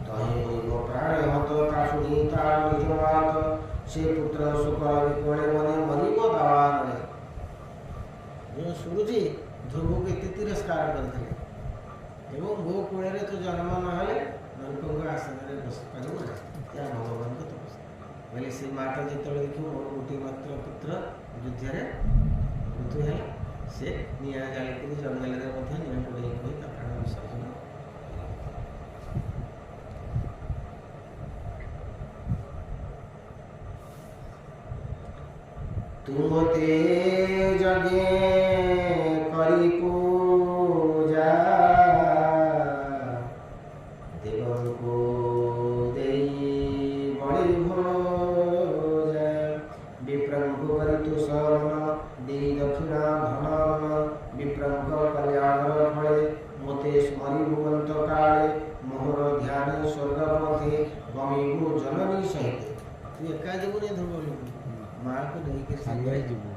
तहि भइब प्राणहत ता शुणी तार निज मात। से पुत्र सुकर विकळे मने मरिब दावानळे। जो सुरुचि ध्रुवକୁ ଏତେ ତିରସ୍କାର କରିଥିଲେ ଏବଂ ଗୋ କୂଳରେ ତୁ ଜନ୍ମ ନହେଲେ ନରକଙ୍କ ଆସନରେ ବସିପାରିବୁ ନାହିଁ। ଏହା ଭଗବାନଙ୍କ ତପସ୍ୟା। ବୋଲେ ସେ ମାତା ଯେତେବେଳେ ଦେଖିବ ମୋର ଗୋଟିଏ ମାତ୍ର ପୁତ୍ର ଯୁଦ୍ଧରେ ମୃତ୍ୟୁ ହେଲା, ସେ ନିଆଁ ଜାଳିକରି ଜଙ୍ଗଲରେ ମଧ୍ୟ ନିଆଁ ପୋଡ଼େଇ ହୋଇ ତା ପ୍ରାଣ ବିସର୍ଜନ। ତୁ ମୋତେ ଯଜ୍ଞେ କରି ପୂଜା ଦେବଙ୍କୁ ଦେଇ ବଳି ଭୋଜା। ବିପ୍ରଙ୍କୁ କରି ତୁ ଶରଣ ଦେଇ ଦକ୍ଷିଣା ଧନ। ବିପ୍ରଙ୍କ କଲ୍ୟାଣର ଫଳେ ମୋତେ ସ୍ମରିବୁ ଅନ୍ତ କାଳେ। ମୋହର ଧ୍ୟାନ ସ୍ୱର୍ଗ ପଥେ ଗମିବୁ ଜନନୀ ସହିତେ। ତୁ ଏକା ଯିବୁନି ଧ୍ରୁବ ଲୋକ, ମାଆକୁ ନେଇକି ସାଙ୍ଗରେ ଯିବୁ।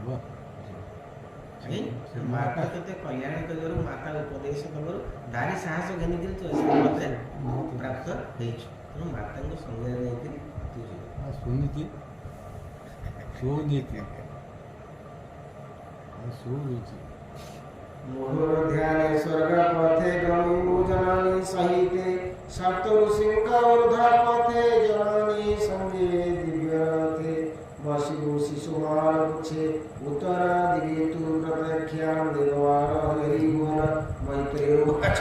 ମାତା ତତେ କଲ୍ୟାଣ କରିବାରୁ, ମାତା ଉପଦେଶ ଦେବାରୁ ଭାରି ସାହସ ଘେନିକିରି ତୁ ମୋତେ ପ୍ରାପ୍ତ ହେଇଛୁ। ତେଣୁ ମାତାଙ୍କ ସଙ୍ଗରେ ନେଇକିରି ତୁ ଯିବୁ। ଶୁଣିଛି ଶୁଣିଛି ଶୁଣିଛି। ମୋହର ଧ୍ୟାନ ସ୍ୱର୍ଗ ପଥେ ଗମିବୁ ଜନନୀ ସହିତେ। ସପ୍ତ ଋଷିଙ୍କ ଊର୍ଧ୍ୱ ପଥେ ଜନନୀ ସଙ୍ଗେ ଦିବ୍ୟ ରଥେ। ବସିବୁ ଶିଶୁମାର ପୁଛେ ଉତ୍ତର ଦିଗେ ତୁ ପ୍ରତ୍ୟକ୍ଷାନ ଦେବାର ହରି ଭୁବନ। ମୈତ୍ରେୟ ଉବାଚ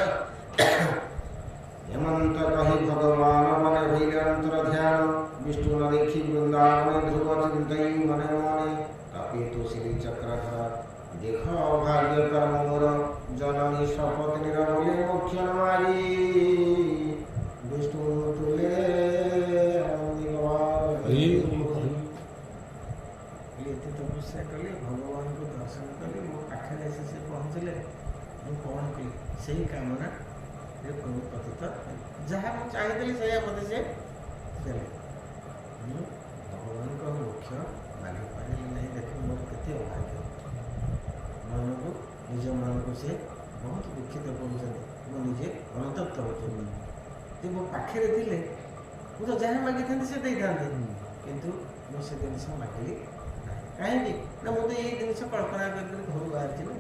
ହେମନ୍ତ କହି ଭଗବାନ ମନେ ହଇଲେ ଅନ୍ତର ଧ୍ୟାନ। ବିଷ୍ଣୁ ନ ଦେଖି ବୃନ୍ଦାବନେ ଧ୍ରୁବ ଚିନ୍ତଇ ମନେ ମନେ। ତପେ ତୁ ଶ୍ରୀ ଚକ୍ରଧର দেখ ভাগ্য কর্ম মোর জননী শপথনির বলে মুখ্য মারি বিষ্ণু তুলে ଏତେ ତପସ୍ୟା କଲି ଭଗବାନଙ୍କୁ ଦର୍ଶନ କଲି ମୋ ପାଖରେ ଆସି ସେ ପହଞ୍ଚିଲେ ମୁଁ କ'ଣ କଲି ସେଇ କାମନାରେ ପତିତ ଯାହା ମୁଁ ଚାହିଁଥିଲି ସେଇଆ ମୋତେ ସେ ଦେଲେ ମୁଁ ଭଗବାନଙ୍କ ମୁଖ୍ୟ ମାଗିପାରିଲି ନାହିଁ। ଦେଖ ମୋର କେତେ ଅଭାଗ୍ୟ ମନକୁ ନିଜ ମନକୁ ସେ ବହୁତ ଦୁଃଖିତ କରୁଛନ୍ତି। ମୁଁ ନିଜେ ଅନୁତପ୍ତ ହେଉଥିଲି ଯେ ମୋ ପାଖରେ ଥିଲେ ମୁଁ ତ ଯାହା ମାଗିଥାନ୍ତି ସେ ଦେଇଥାନ୍ତି କିନ୍ତୁ ମୁଁ ସେ ଜିନିଷ ମାଗିଲି କାହିଁକି ନା ମୁଁ ତ ଏଇ ଜିନିଷ କଳ୍ପନା କରିକି ଘରୁ ବାହାରିଛି ନା।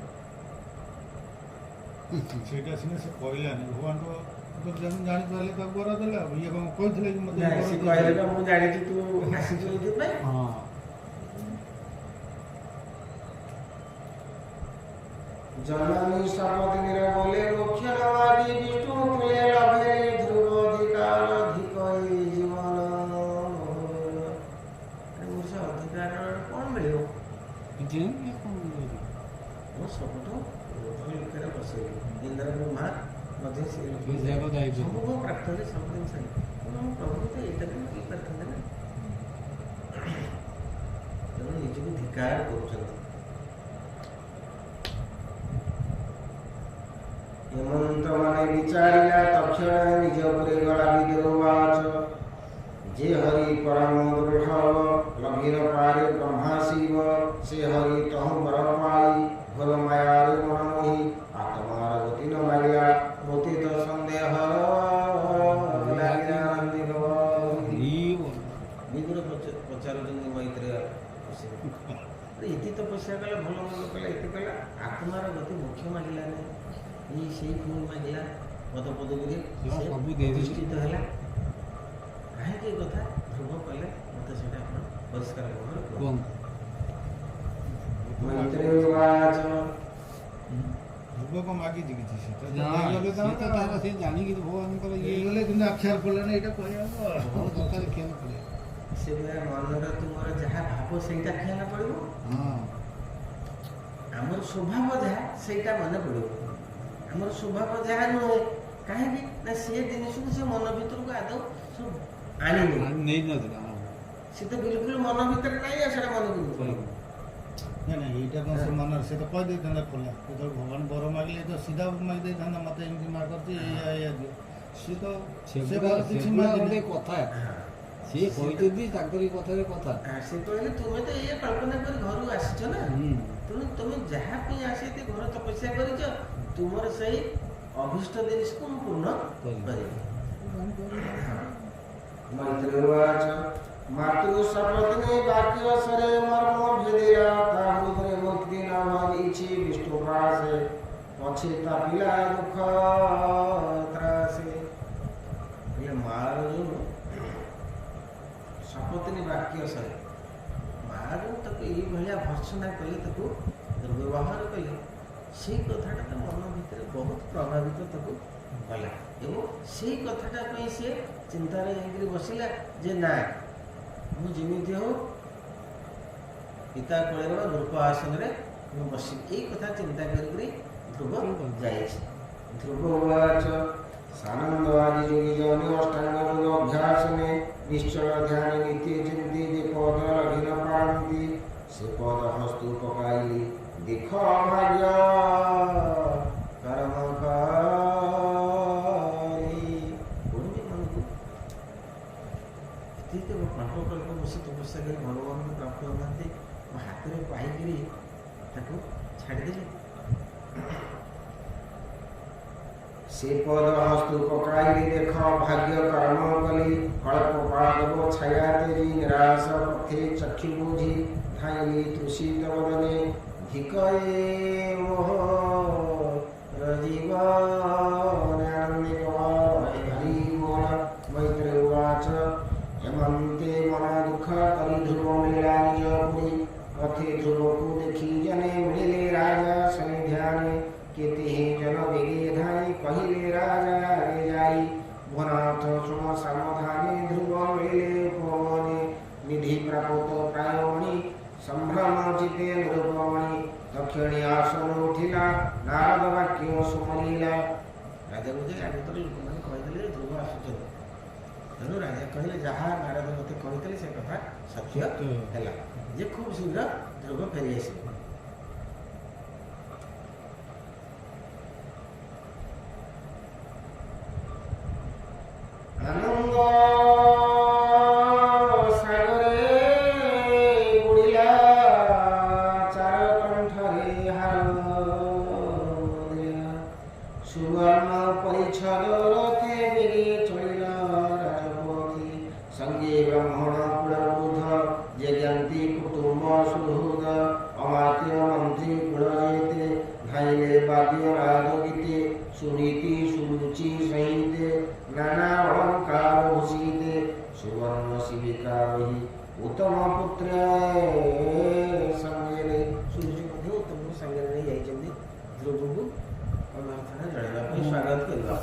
ସେଇଟା ସିନା ସେ କହିଲାନି ଭଗବାନଙ୍କ ଜାଣିପାରିଲେ ତାକୁ ବର ଦେଲେ ଆଉ ଇଏ କ'ଣ କହିଥିଲେ କି ମୋତେ ନାଇଁ, ସେ କହିଲେ ବା ମୁଁ ଜାଣିଛି ତୁ ଆସିଛୁ ଏଇଥିପାଇଁ। ହଁ ଜନନୀ ଶପଥନିର ବୋଲେ ମୁଖ୍ୟ ନମାରି ବିଷ୍ଣୁ ତୁଲେ ଲଭେ ଧ୍ରୁବ ଅଧିକାର ଅଧିକ ଏଇ ଜୀବନ। ମୁଁ ସେ ଅଧିକାର କ'ଣ ମିଳିବ? କିଛି ନାହିଁ, କ'ଣ କରିବି? ମୁଁ ସବୁଠୁ ଲୋକରେ ବସେଇଲି ଇନ୍ଦ୍ର ବ୍ରହ୍ମା ମଧ୍ୟ ସେ ଯାକ ଦାୟିତ୍ୱ। ସବୁ ମୋ ପ୍ରାର୍ଥନା ସବୁ ଜିନିଷ କିନ୍ତୁ ମୁଁ ପ୍ରଭୁ ତ ଏଇଟା ବି କି ପ୍ରାର୍ଥନା ନା ତେଣୁ ନିଜକୁ ଧିକାର କରୁଛନ୍ତି। ହେମନ୍ତ ମାନେ ବିଚାରିଲା ତକ୍ଷଣ ନିଜ ଉପରେ ଗଲା ବିଦ୍ରୋହାଚ ଯେ ହରି ପରମ ଦୃଢ଼ ଲଭୀର ପାରେ ବ୍ରହ୍ମା ଶିବ ସେ ହରି ତହୁ ବର ପାଇ ଘୋର ମାୟାରେ ମନ ମୋହି ଆତ୍ମାର ଗତି ନ ମାରିଲା ମତେ ତ ସନ୍ଦେହ ଲାଗିଲା ବିଦୁର ପଚାରୁଛନ୍ତି ମୈତ୍ରେୟ ଏତେ ତପସ୍ୟା କଲା ଭଲ ମନ୍ଦ କଲା ଏତେ କଲା ଆତ୍ମାର ଗତି ମୁଖ୍ୟ ମାଗିଲାନି ଏଇ ସେଇ ଫୁଲ ମାଗିଲା ପଦ ପଦବୀରେ ସବୁ ଦେଇଦେଲେ। ପ୍ରତିଷ୍ଠିତ ହେଲା କାହିଁକି ଏ କଥା ଧ୍ରୁବ କଲେ ମୋତେ ସେଇଟା ଆପଣ ପରିଷ୍କାର ଭାବରେ କୁହନ୍ତୁ। ମୈତ୍ରେୟବାଚ ଯୁବକ ମାଗିଛି କିଛି ସେଟା ନା, ଦେଇଗଲେ ସେ ତ ତାର ସେ ଜାଣିକି ଭଗବାନଙ୍କର ଇଏ ହେଇଗଲେ କିନ୍ତୁ ଆକ୍ଷାର ପଡ଼ିଲାନି ଏଇଟା କହିବାକୁ ବହୁତ ଦରକାର କ୍ଷମ କରିବା। ସେ ମନରେ ତୁମର ଯାହା ଭାବ ସେଇଟା ଖିଆଲ ପଡ଼ିବ ହଁ ଆମର ସ୍ୱଭାବ ଯାହା ସେଇଟା ମନେ ପଡ଼ିବ। ଆମର ସ୍ୱଭାବ ଯାହା ନୁହେଁ କାହିଁକି ନା ସେ ଜିନିଷକୁ ସେ ମନ ଭିତରକୁ ଆଦୌ ସବୁ ଆଣିନି ନେଇନଥିଲା। ସେ ତ ବିଲକୁଲ ମନ ଭିତରେ ନାହିଁ ଆଉ ସେଟା ମନକୁ ପଡ଼ିବ। ନାଇଁ ନାଇଁ ଏଇଟା କ'ଣ ସେ ମନରେ ସେ ତ କହିଦେଇଥାନ୍ତା ଖୋଲା ଯେତେବେଳେ ଭଗବାନ ବର ମାଗିଲେ ତ ସିଧା ମାଗି ଦେଇଥାନ୍ତା ମୋତେ ଏମିତି ମା କରିଛି ଏଇଆ ଦିଅ ସିଏ ତ ସେ ବର କିଛି ସେଗୁଡ଼ା ଗୋଟେ ମାଗିନି କଥା ସିଏ କହିଛନ୍ତି ତାଙ୍କରି କଥାରେ କଥା। ସେ କହିଲେ ତୁମେ ତ ଏଇଆ କଳ୍ପନା କରି ଘରୁ ଆସିଛ ନା ତେଣୁ ତୁମେ ଯାହା ପାଇଁ ଆସିକି ଘର ତପସ୍ୟା କରିଛ ତୁମର ସେଇ ଅଭିଷ୍ଟ ଜିନିଷକୁ ମୁଁ ପୂର୍ଣ୍ଣ କରିବି। ମୈତ୍ରେୟବାଚ ମାତୃ ଶପଥନେ ବାକ୍ୟ ସରେ ମର୍ମ ଭେଦିଲା ତା ହୃଦରେ ମୁକ୍ତି ନ ମାଗିଛି ବିଷ୍ଣୁ ପାଶେ ପଛେ ତା ପିଲା ଦୁଃଖ ତ୍ରାସେ। ହେଲେ ମାର ଯୋଉ ଶପଥନି ବାକ୍ୟ ସରେ ମାରୁ ତାକୁ ଏଇଭଳିଆ ଭର୍ସନା କଲେ ତାକୁ ଦୁର୍ବ୍ୟବହାର କଲେ ସେଇ କଥାଟା ତା ମନ ଭିତରେ ବହୁତ ପ୍ରଭାବିତ ତାକୁ କଲା ଏବଂ ସେଇ କଥାଟା ପାଇଁ ସେ ଚିନ୍ତାରେ ଯାଇକରି ବସିଲା ଯେ ନା ମୁଁ ଯେମିତି ହଉ ପିତା କୋଳରେ ବା ନୃପ ଆସନରେ ମୁଁ ବସିବି ଏଇ କଥା ଚିନ୍ତା କରିକରି ଧ୍ରୁବ ଯାଇଛି। ଧ୍ରୁବବାଚ ସାନନ୍ଦ ଆଦି ଯୋଗୀ ଜନି ଅଷ୍ଟାଙ୍ଗ ଯୋଗ ଅଭ୍ୟାସନେ ନିଶ୍ଚଳ ଧ୍ୟାନ ନୀତି ଚିନ୍ତି ଯେ ପଦ ଲଘିନ ପାରନ୍ତି ସେ ପଦ ହସ୍ତୁ ପକାଇଲି ଦେଖ ଭାଗ୍ୟ କର୍ମ କରି ପୁଣି ମନକୁ ଠିକ କଳ୍ପ କଳ୍ପ ବସି ତପସ୍ୟା କରି ଭଗବାନଙ୍କୁ ପ୍ରାପ୍ତ ହେଉନାହାନ୍ତି ମୋ ହାତରେ ପାଇକିରି ତାକୁ ଛାଡ଼ିଦେଲି। ସେ ପଦ ହସ୍ତୁ ପକାଇଲି ଦେଖ ଭାଗ୍ୟ କର୍ମ କଲି କଳ୍ପ ପାଦବ ଛାୟା ତେରି ନିରାଶ ପଥେ ଚକ୍ଷୁ ବୁଝି ଧାଇଲି ତୃଷିତ ବଦନେ ଧିକ ଏ ମୋହ ମୈତ୍ରେୟବାଚ ହେମନ୍ତେ ମନ ଦୁଃଖ କରି ଧ୍ରୁବ ମିଳିଲା ନିଜ ପୁରୀ ପଥେ ଧ୍ରୁବକୁ ଦେଖି ଜନେ ମିଳିଲେ ରାଜା ସନ୍ଧ୍ୟାନେ କେତେ ହିଁ ଜନ ବେগে ଧାଇ କହିଲେ ରାଜା ରେ ଯାଇ ଭୁବନାଥ ଶୁଣ ସାବଧାନେ ଧ୍ରୁବ ମିଳିଲେ ଉପବନେ ନିଧି ପ୍ରାପତ ପ୍ରାୟମଣି ସମ୍ଭ୍ରମ ଚିତେ ନୃପମଣି ଦକ୍ଷିଣୀ ଆସନ ଉଠିଲା ନାରଦ ବାକ୍ୟ ଶୁଣିଲା। ରାଜା ବୁଝେ ଆଗତରେ ଲୋକମାନେ କହିଥିଲେ ଧ୍ରୁବ ଆସୁଛନ୍ତି, ତେଣୁ ରାଜା କହିଲେ ଯାହା ନାରଦ ମୋତେ କହିଥିଲେ ସେ କଥା ସତ୍ୟ ହେଲା ଯେ ଖୁବ୍ ଶୀଘ୍ର ଧ୍ରୁବ ଫେରି ଆସିବ। ଆନନ୍ଦ ସାଗରେ ବୁଡ଼ିଲା ଚାର କଣ୍ଠରେ ହାର ଦେଲା। ସୁବର୍ଣ୍ଣ ପରିଚ୍ଛଦ ରଥେ ବେଗେ ଚଳିଲା ରାଜପଥି। ସଙ୍ଗେ ବ୍ରାହ୍ମଣ କୁଳବୃଦ୍ଧ ଯେ ଜ୍ଞାନ୍ତି କୁଟୁମ୍ବ ସୁହୃଦ। ଅମାତ୍ୟ ମନ୍ତ୍ରୀ କୁଳ ଯେତେ ଧାଇଲେ ବାଦ୍ୟ ରାଗ ଗୀତେ। ସୁନୀତି ସୁରୁଚି ସହିତେ ନାନା অলঙ্কার ভূষিতে। সুবর্ণ শিবিকা বহি উত্তম পুত্র ସାଙ୍ଗରେ ସୂର୍ଯ୍ୟ ମଧ୍ୟ ଉତ୍ତମକୁ ସାଙ୍ଗରେ ନେଇ ଯାଇଛନ୍ତି ଧ୍ରୁବକୁ ଅଭ୍ୟର୍ଥନା ଜଣାଇବା ପାଇଁ ସ୍ୱାଗତ କରିବା।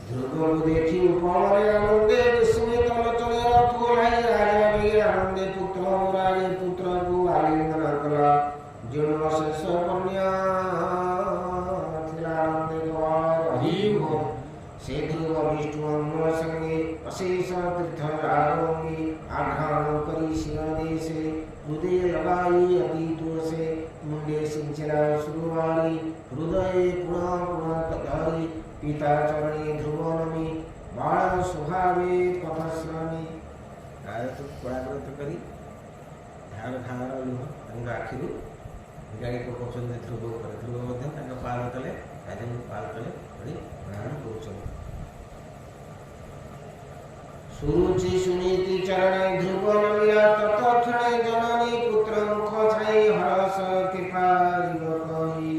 ଧ୍ରୁବକୁ ଦେଖି ଉପମରେ ଆନନ୍ଦେ ବିସ୍ମିତ ଲୋଚନେ ରଥୁ ଓହ୍ଲାଇ ରାଜା ବେଗେ ଆନନ୍ଦେ ପୁତ୍ର ରାଜେ ପୁତ୍ରକୁ ଆଲିଙ୍ଗନ କଲା। ଜୀର୍ଣ୍ଣ ଶେଷ କନ୍ୟା ସେ ଧ୍ରୁବ ବିଷ୍ଣୁ ଅଙ୍ଗ ସଙ୍ଗେ ଅଶେଷ ତୀର୍ଥ ଆରଙ୍ଗି। ଆଘ୍ରାଣ କରି ସିଂହ ଦେଶେ ହୃଦୟ ଲଗାଇ ଅତି ଦୋଷେ। ମୁଣ୍ଡେ ସିଞ୍ଚିଲା ସୁରୁବାରି ହୃଦয়ে ପୁଣ ପୁଣ ଧରି। ପିତା ଚରଣେ ଧ୍ରୁବ ନମି ବାଳ ସ୍ୱଭାବେ ପଥଶ୍ରମୀ। ରାଜା କଳାବ୍ରତ କରି ଧାର ଧାର ଲୁହ ତାଙ୍କ ଆଖିରୁ ଗାଳି ପକାଉଛନ୍ତି ଧ୍ରୁବ ଉପରେ। ଧ୍ରୁବ ମଧ୍ୟ ତାଙ୍କ ପାଦ ତଳେ ରାଜାଙ୍କୁ ପାଦ ତଳେ ପଡ଼ି ପ୍ରଣାମ କରୁଛନ୍ତି। ସୁରୁଚି ସୁନୀତି ଚରଣେ ଧ୍ରୁବ ନମିଲା ତତକ୍ଷଣେ ଜନନୀ ପୁତ୍ର ମୁଖ ଛାଇ ହରସ କୃପା ଯିବ କହି।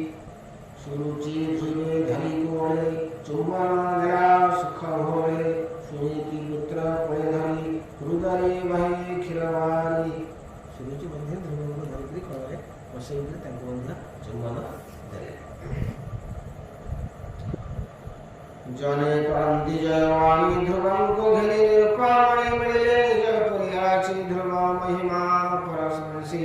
ସୁରୁଚି ଧ୍ରୁବେ ଧରି କୋଳେ ଚୁମ୍ବନ ଦେଲା ସୁଖ ଭୋଳେ। ସୁନୀତି ପୁତ୍ର କୋଳେ ଧରି ହୃଦୟରେ ବହି କ୍ଷୀରବାରି। ସୁରୁଚି ମଧ୍ୟ ଧ୍ରୁବଙ୍କୁ ଧରିକରି କୋଳରେ ବସେଇକରି ତାଙ୍କୁ ମଧ୍ୟ ଚୁମ୍ବନ ଦେଲେ। ଜନେ କରନ୍ତି ଜୟବାଣୀ ଧ୍ରୁବଙ୍କୁ ଘେରି ରୂପାମଣି ମିଳିଲେ ନିଜ ପରିହାସି। ଧ୍ରୁବ ମହିମା ପରଶଂସି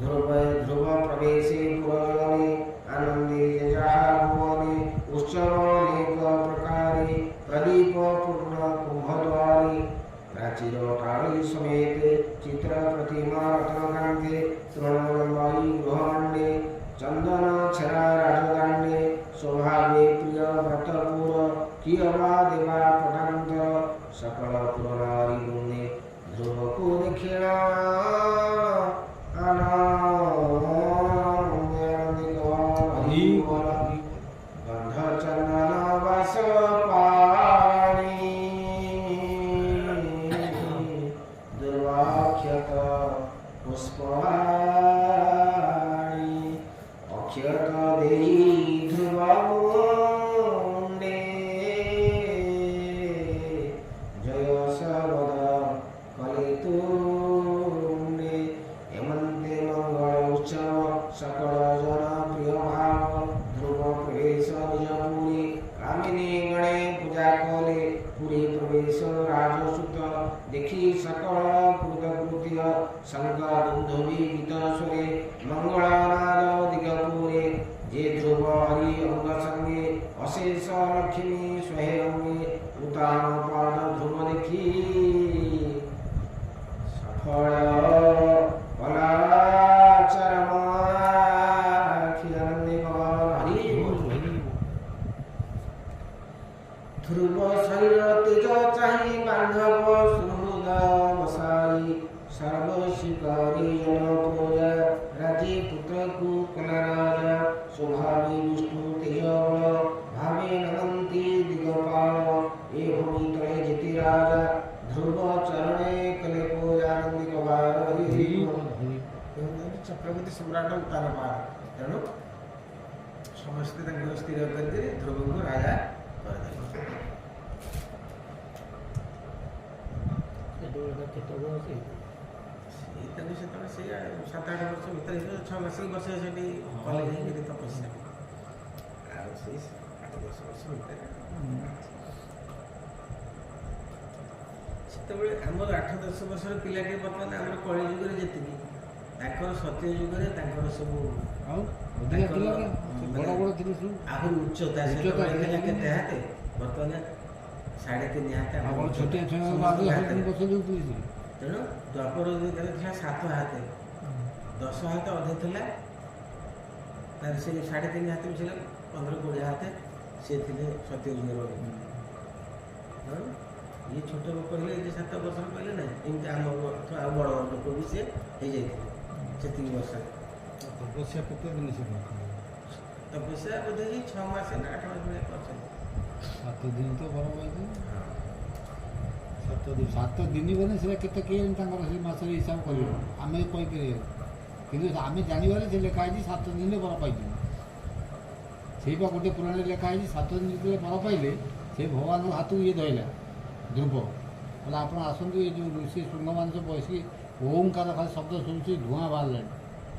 ଧ୍ରୁବ ପ୍ରବେଶେ ପୁରଜନେ। ଆନନ୍ଦେ ଯାହା ଭୁବନେ ଉତ୍ସବ ଅନେକ ପ୍ରକାରେ। ପ୍ରଦୀପ ପୂର୍ଣ୍ଣ କୁମ୍ଭଦ୍ୱାରେ ପ୍ରାଚୀର ଟାଳି ସಮೇତେ। ଚିତ୍ର ପ୍ରତିମା ରତ୍ନକାନ୍ତେ ତୃଣଲମ୍ବାଇ ଗୃହମଣ୍ଡେ। ଚନ୍ଦନ ଛେରା ରାଜଦାଣ୍ଡେ ସ୍ୱଭାବେ ପ୍ରିୟ ବ୍ରତପୁର। କିଏ ବା ଦେବା ପଟାନ୍ତର ସକଳ ପୁରନାରୀ ବୃନ୍ଦେ। ଧ୍ରୁବକୁ ଦେଖିଲା ଗନ୍ଧ ଚନ୍ଦନ ବାସ ପାଣି। ଦୁର୍ବାକ୍ଷତ ପୁଷ୍ପାଣି ଅକ୍ଷତ ଦେଇ ଧ୍ରୁବ ମୁଣ୍ଡେ। ଜୟ ସବଦ କଲେ ତୁଣ୍ଡେ। ଏମନ୍ତେ ମଙ୍ଗଳ ଉତ୍ସବ ସକଳ ଜନ ପ୍ରିୟ ଭାବ। ଧ୍ରୁବ ପ୍ରବେଶ ନିଜ ପୁରୀ କାମିନୀ ଗଣେ ପୂଜା କଲେ। ପୁରୀ ପ୍ରବେଶ ରାଜସୁତ ଦେଖି ସକଳ କୃତକୃତ୍ୟ। ଶଙ୍ଖ ଦୁନ୍ଦୁଭି ଗୀତ ସ୍ୱରେ ମଙ୍ଗଳନାଦ ଦିଗପୁରେ। ଯେ ଧ୍ରୁବ ହରି ଅଙ୍ଗ ସଙ୍ଗେ ଅଶେଷ ଲକ୍ଷ୍ମୀ ସ୍ୱହେ ଅଙ୍ଗେ। ଉତାନ ପାଦ ଧ୍ରୁବ ଦେଖି ସଫଳ କଲା ଚରମ ଆଖି। ଆନନ୍ଦେ ହରି ଧ୍ରୁବ ଶରୀର ତେଜ ଚାହିଁ ବାନ୍ଧବ ସୁହୃଦ ବସାଇ। ସର୍ବ ସ୍ୱୀକାରି ଜନ ପ୍ରଜା ରାଜେ ପୁତ୍ରକୁ କଲା ରାଜା। ସ୍ୱଭାବେ ବିଷ୍ଣୁ ତେଜ ବଳ ଭାବେ ନମନ୍ତି ଦିଗପାଳ। ଏ ଭୂମି ତଳେ ଯେତେ ରାଜା ଧ୍ରୁବ ଚରଣେ କଲେ ପୂଜା। ଆନନ୍ଦିକ ବାର ହରି ଚକ୍ରବର୍ତ୍ତୀ ସମ୍ରାଟ ଉତ୍ତାନପାଳ। ତେଣୁ ସମସ୍ତେ ତାଙ୍କର ସ୍ଥିର କରିକିରି ଧ୍ରୁବଙ୍କୁ ରାଜା କରିଦେଲେ। କେତେ ବୟସ ତାଙ୍କୁ ସେତେବେଳେ ସେଇ 7-8 ବର୍ଷ ଭିତରେ ହେଇଯିବ। 6 ମାସ ବର୍ଷ ସେଠି କଲେ ଯାଇକିରି ତପସ୍ୟା। ଆଉ ସେଇ 8-10 ବର୍ଷ ଭିତରେ ସେତେବେଳେ ଆମର 8-10 ବର୍ଷର ପିଲାଟିଏ ବର୍ତ୍ତମାନ ଆମର କଳି ଯୁଗରେ ଯେତିକି ତାଙ୍କର ସତ୍ୟ ଯୁଗରେ ତାଙ୍କର ସବୁ ଆଉ ଅଧିକା ଥିଲା ନା? ବଡ଼ ବଡ଼ ଥିଲେ ସବୁ। ଆହୁରି ଉଚ୍ଚତା ଉଚ୍ଚତା ସେତେବେଳେ ଥିଲା ଥିଲା। କେତେ ହାତେ ବର୍ତ୍ତମାନ 3.5 ହାତେ ଆପଣ ଛୋଟିଆ ଛୁଆ ସମସ୍ତଙ୍କ ହାତରେ। ବସେଇ ଦେଉଥିଲେ। ତେଣୁ ଦ୍ୱାପର ଯୁଗରେ ଥିଲା 7 ହାତେ 10 ହାତ ଅଧେ ଥିଲା ତାର ସେ 3.5 ହାତ ଥିଲା 15-20 ହାତେ ସେ ଥିଲେ ସତ୍ୟ ଯୁଗର ଇଏ ଛୋଟ ଲୋକ କହିଲେ ଯେ 7 ବର୍ଷର କହିଲେ ନାହିଁ ଏମିତି ଆମ ଆଉ ବଡ଼ ଲୋକ ବି ସେ ହେଇଯାଇଥିଲେ ସେତିକି ବର୍ଷରେ। ତପସ୍ୟା କେତେ ଦିନ ସେ କରୁଥିଲେ? ତପସ୍ୟା ବୋଧେ 6 ମାସ ନା 8 ମାସ ଭଳିଆ କରିଛନ୍ତି। 7 ଦିନ ତ ବର ପାଇଥିଲେ। 7 ଦିନ 7 ଦିନ ବୋଲେ ସେଟା କେତେ କିଏ ତାଙ୍କର ସେ ମାସରେ ହିସାବ କରିବ ଆମେ କହିପାରିବା କିନ୍ତୁ ଆମେ ଜାଣିବାରେ ସେ ଲେଖା ହେଇଛି 7 ଦିନରେ ବର ପାଇଛନ୍ତି। ସେଇ ବା ଗୋଟେ ପୁରାଣରେ ଲେଖା ହେଇଛି 7 ଦିନ ଯେତେବେଳେ ବର ପାଇଲେ ସେ ଭଗବାନଙ୍କ ହାତକୁ ଇଏ ଧଇଲା ଧ୍ରୁବ କହିଲେ ଆପଣ ଆସନ୍ତୁ ଏ ଯେଉଁ ଋଷି ଶୃଙ୍ଗମାନେ ସବୁ ବସିକି ଓଁକାର ଖାଲି ଶବ୍ଦ ଶୁଣୁଛି ଧୂଆଁ ବାହାରିଲାଣି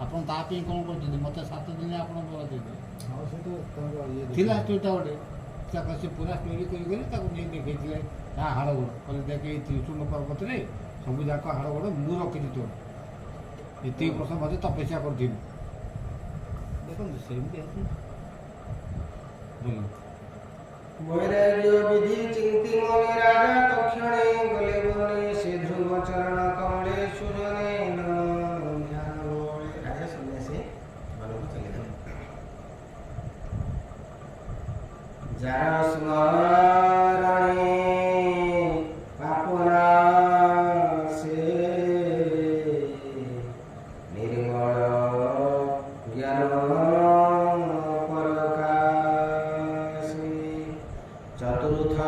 ଆପଣ ତା ପାଇଁ କ'ଣ କରୁଛନ୍ତି ମୋତେ 7 ଦିନେ ଆପଣ ବର ଦେଇଦେବେ। ଆଉ ସେ ତ ତାଙ୍କ ଇଏ ଥିଲା ଷ୍ଟୋରିଟା ଗୋଟେ ତାକୁ ସେ ପୁରା ଷ୍ଟୋରି କରି ତାକୁ ନେଇ ଦେଖେଇଥିଲେ ତା ହାଡ଼ ଗୋଡ଼ କହିଲେ ଦେଖ ଏଇ ତ୍ରିଶୂଳ ପର୍ବତରେ ସବୁ ଯାକ ହାଡ଼ ଗୋଡ଼ ମୁଁ ରଖିଛି ତୋର ଏତିକି ବର୍ଷ ମୋତେ ତପସ୍ୟା କରିଥିଲି। ଦେଖନ୍ତୁ ସେମିତି ଅଛି ବୋଲ ବୈରାଗ୍ୟ ବିଧି ଚିନ୍ତି ମନି ରାଜା ତକ୍ଷଣେ ଗଲେ ବନେ ସେ ଧ୍ରୁବ ଚରଣ କମଳେ ସୁଜନେ ଧ୍ୟାନ ବଳେ ରାଜା ସନ୍ନ୍ୟାସୀ ବନକୁ ଚାଲିଗଲେ। ଯାର ସ୍ମରଣେ ପାପନା ସେ ନିର୍ମଳ ଜ୍ଞାନ ପରକାଶେ ଚତୁର୍ଥ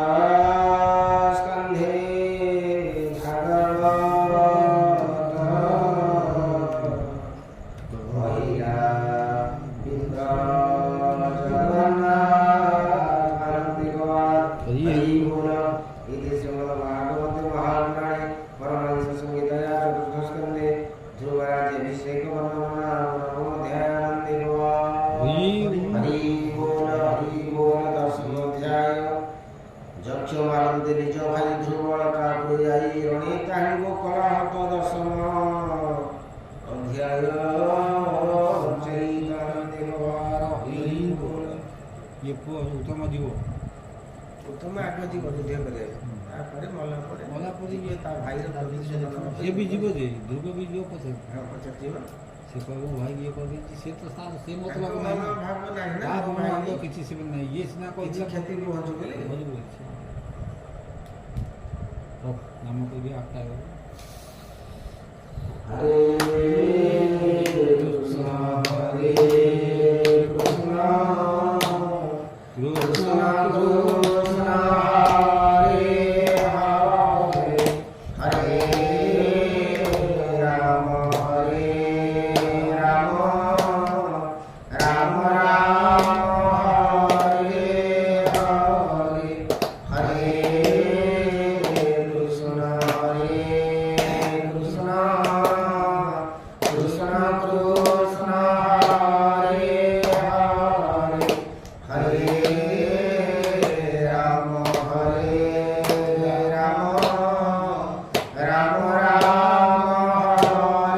ସ୍କନ୍ଧେ ଭାଗବତ ମହିଳା ବିନ୍ଦ ଜଗନ୍ନାଥ ଭାରତୀ ବୋଲ ଇତି ଶ୍ରୀମଦ ଭାଗବତେ ମହାପୁରାଣେ ପରମହଂସ ସଂହିତାୟା ଚତୁର୍ଥ ସ୍କନ୍ଧେ ଧ୍ରୁବରାଜ୍ୟାଭିଷେକ ବର୍ଣ୍ଣନା ନବମ ଅଧ୍ୟାୟାନନ୍ଦେ ହରି ବୋଲ ଦଶମୋଧ୍ୟାୟ ଯକ୍ଷ ମାରନ୍ତି ନିଜ ଭାଇ ଧ୍ରୁବ କାକୁଡ଼ି ଯାଇ ରଣେ ତାହାଙ୍କୁ କଳାହତ ଦଶମ ଅଧ୍ୟାୟ ଚୈତନ୍ୟ ଦେବର ହରି ବୋଲ। ଇଏ ପୁଅ ଉତ୍ତମ ଯିବ ପ୍ରଥମେ ଆଗ ଯିବ ଯୁଦ୍ଧ କରିବାକୁ ତାପରେ ମଲା ପରେ ମଲା ପରେ ଯିବେ ତା ଭାଇର ଭବିଷ୍ୟତ ସିଏ ବି ଯିବ ଯେ ଧ୍ରୁବ ବି ଯିବ ପଛରେ ପଚାର ଯିବ ସେ କହିବ ଭାଇ ଇଏ କରିଦେଇଛି ସେ ତ ସେ ମତ ତାଙ୍କ ଲାଗୁ ମନ ନାହିଁ ଭାବ ନାହିଁ ତା ନା ମନ ଭାଇ ଭାବ କିଛି ସେ ନାହିଁ ଇଏ ସିନା କିଛି କହିଥିଲା କ୍ଷତି ପହଞ୍ଚୁ ବୋଲି ଭରି ବଳିଛି ନାମ କହିବି 8ଟା ଗଲେ ହରେ କୃଷ୍ଣ ହରେ କୃଷ୍ଣ କୃଷ୍ଣ କୃଷ୍ଣ ହରେ ହରେ ହରେ ରାମ ରାମ ରାମ ହରେ ହରେ ହରେ କୃଷ୍ଣ କୃଷ୍ଣ କୃଷ୍ଣ କୃଷ୍ଣ ହରେ ହରେ ହରେ ରାମ ରାମ ହରେ ହରେ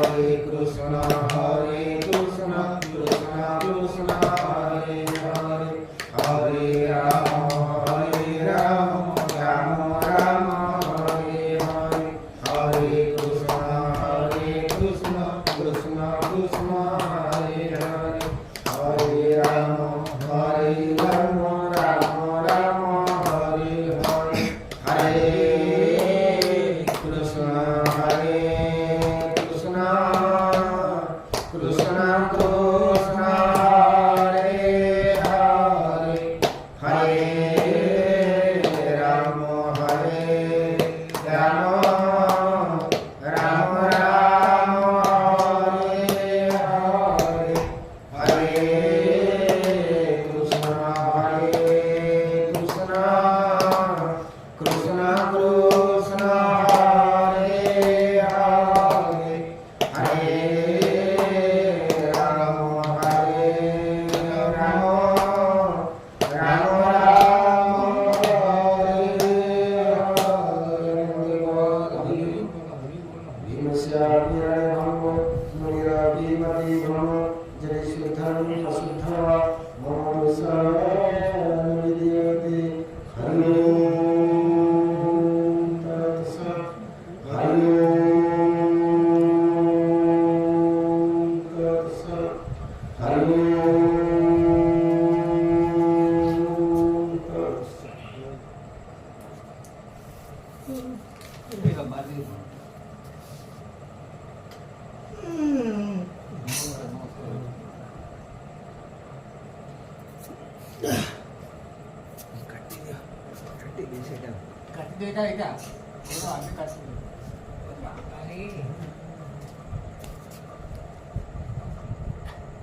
ହରେ କୃଷ୍ଣ କୃଷ୍ଣ କୃଷ୍ଣ ହରେ ହରେ ହରେ ରାମ ରାମ ହରେ ହରେ ହରେ କୃଷ୍ଣ କୃଷ୍ଣ କୃଷ୍ଣ ହରେ ହରେ ହରେ ରାମ ରାମ ହରେ ହରେ ହରେ କୃଷ୍ଣ କୃଷ୍ଣ କୃଷ୍ଣ କୃଷ୍ଣ ହରେ ହରେ ହରେ ରାମ ରାମ ରାମ ହରେ ହରେ ହରେ କୃଷ୍ଣ କୃଷ୍ଣ କୃଷ୍ଣ କୃଷ୍ଣ ହରେ ହରେ ହରେ ରାମ ରାମ ରାମ ହରେ କାଟିଦେବି ସେଇଟା କାଟିଦେ ଏଇଟା ଏଇଟା ଆଗେ କାଟିଦେ ଆରେ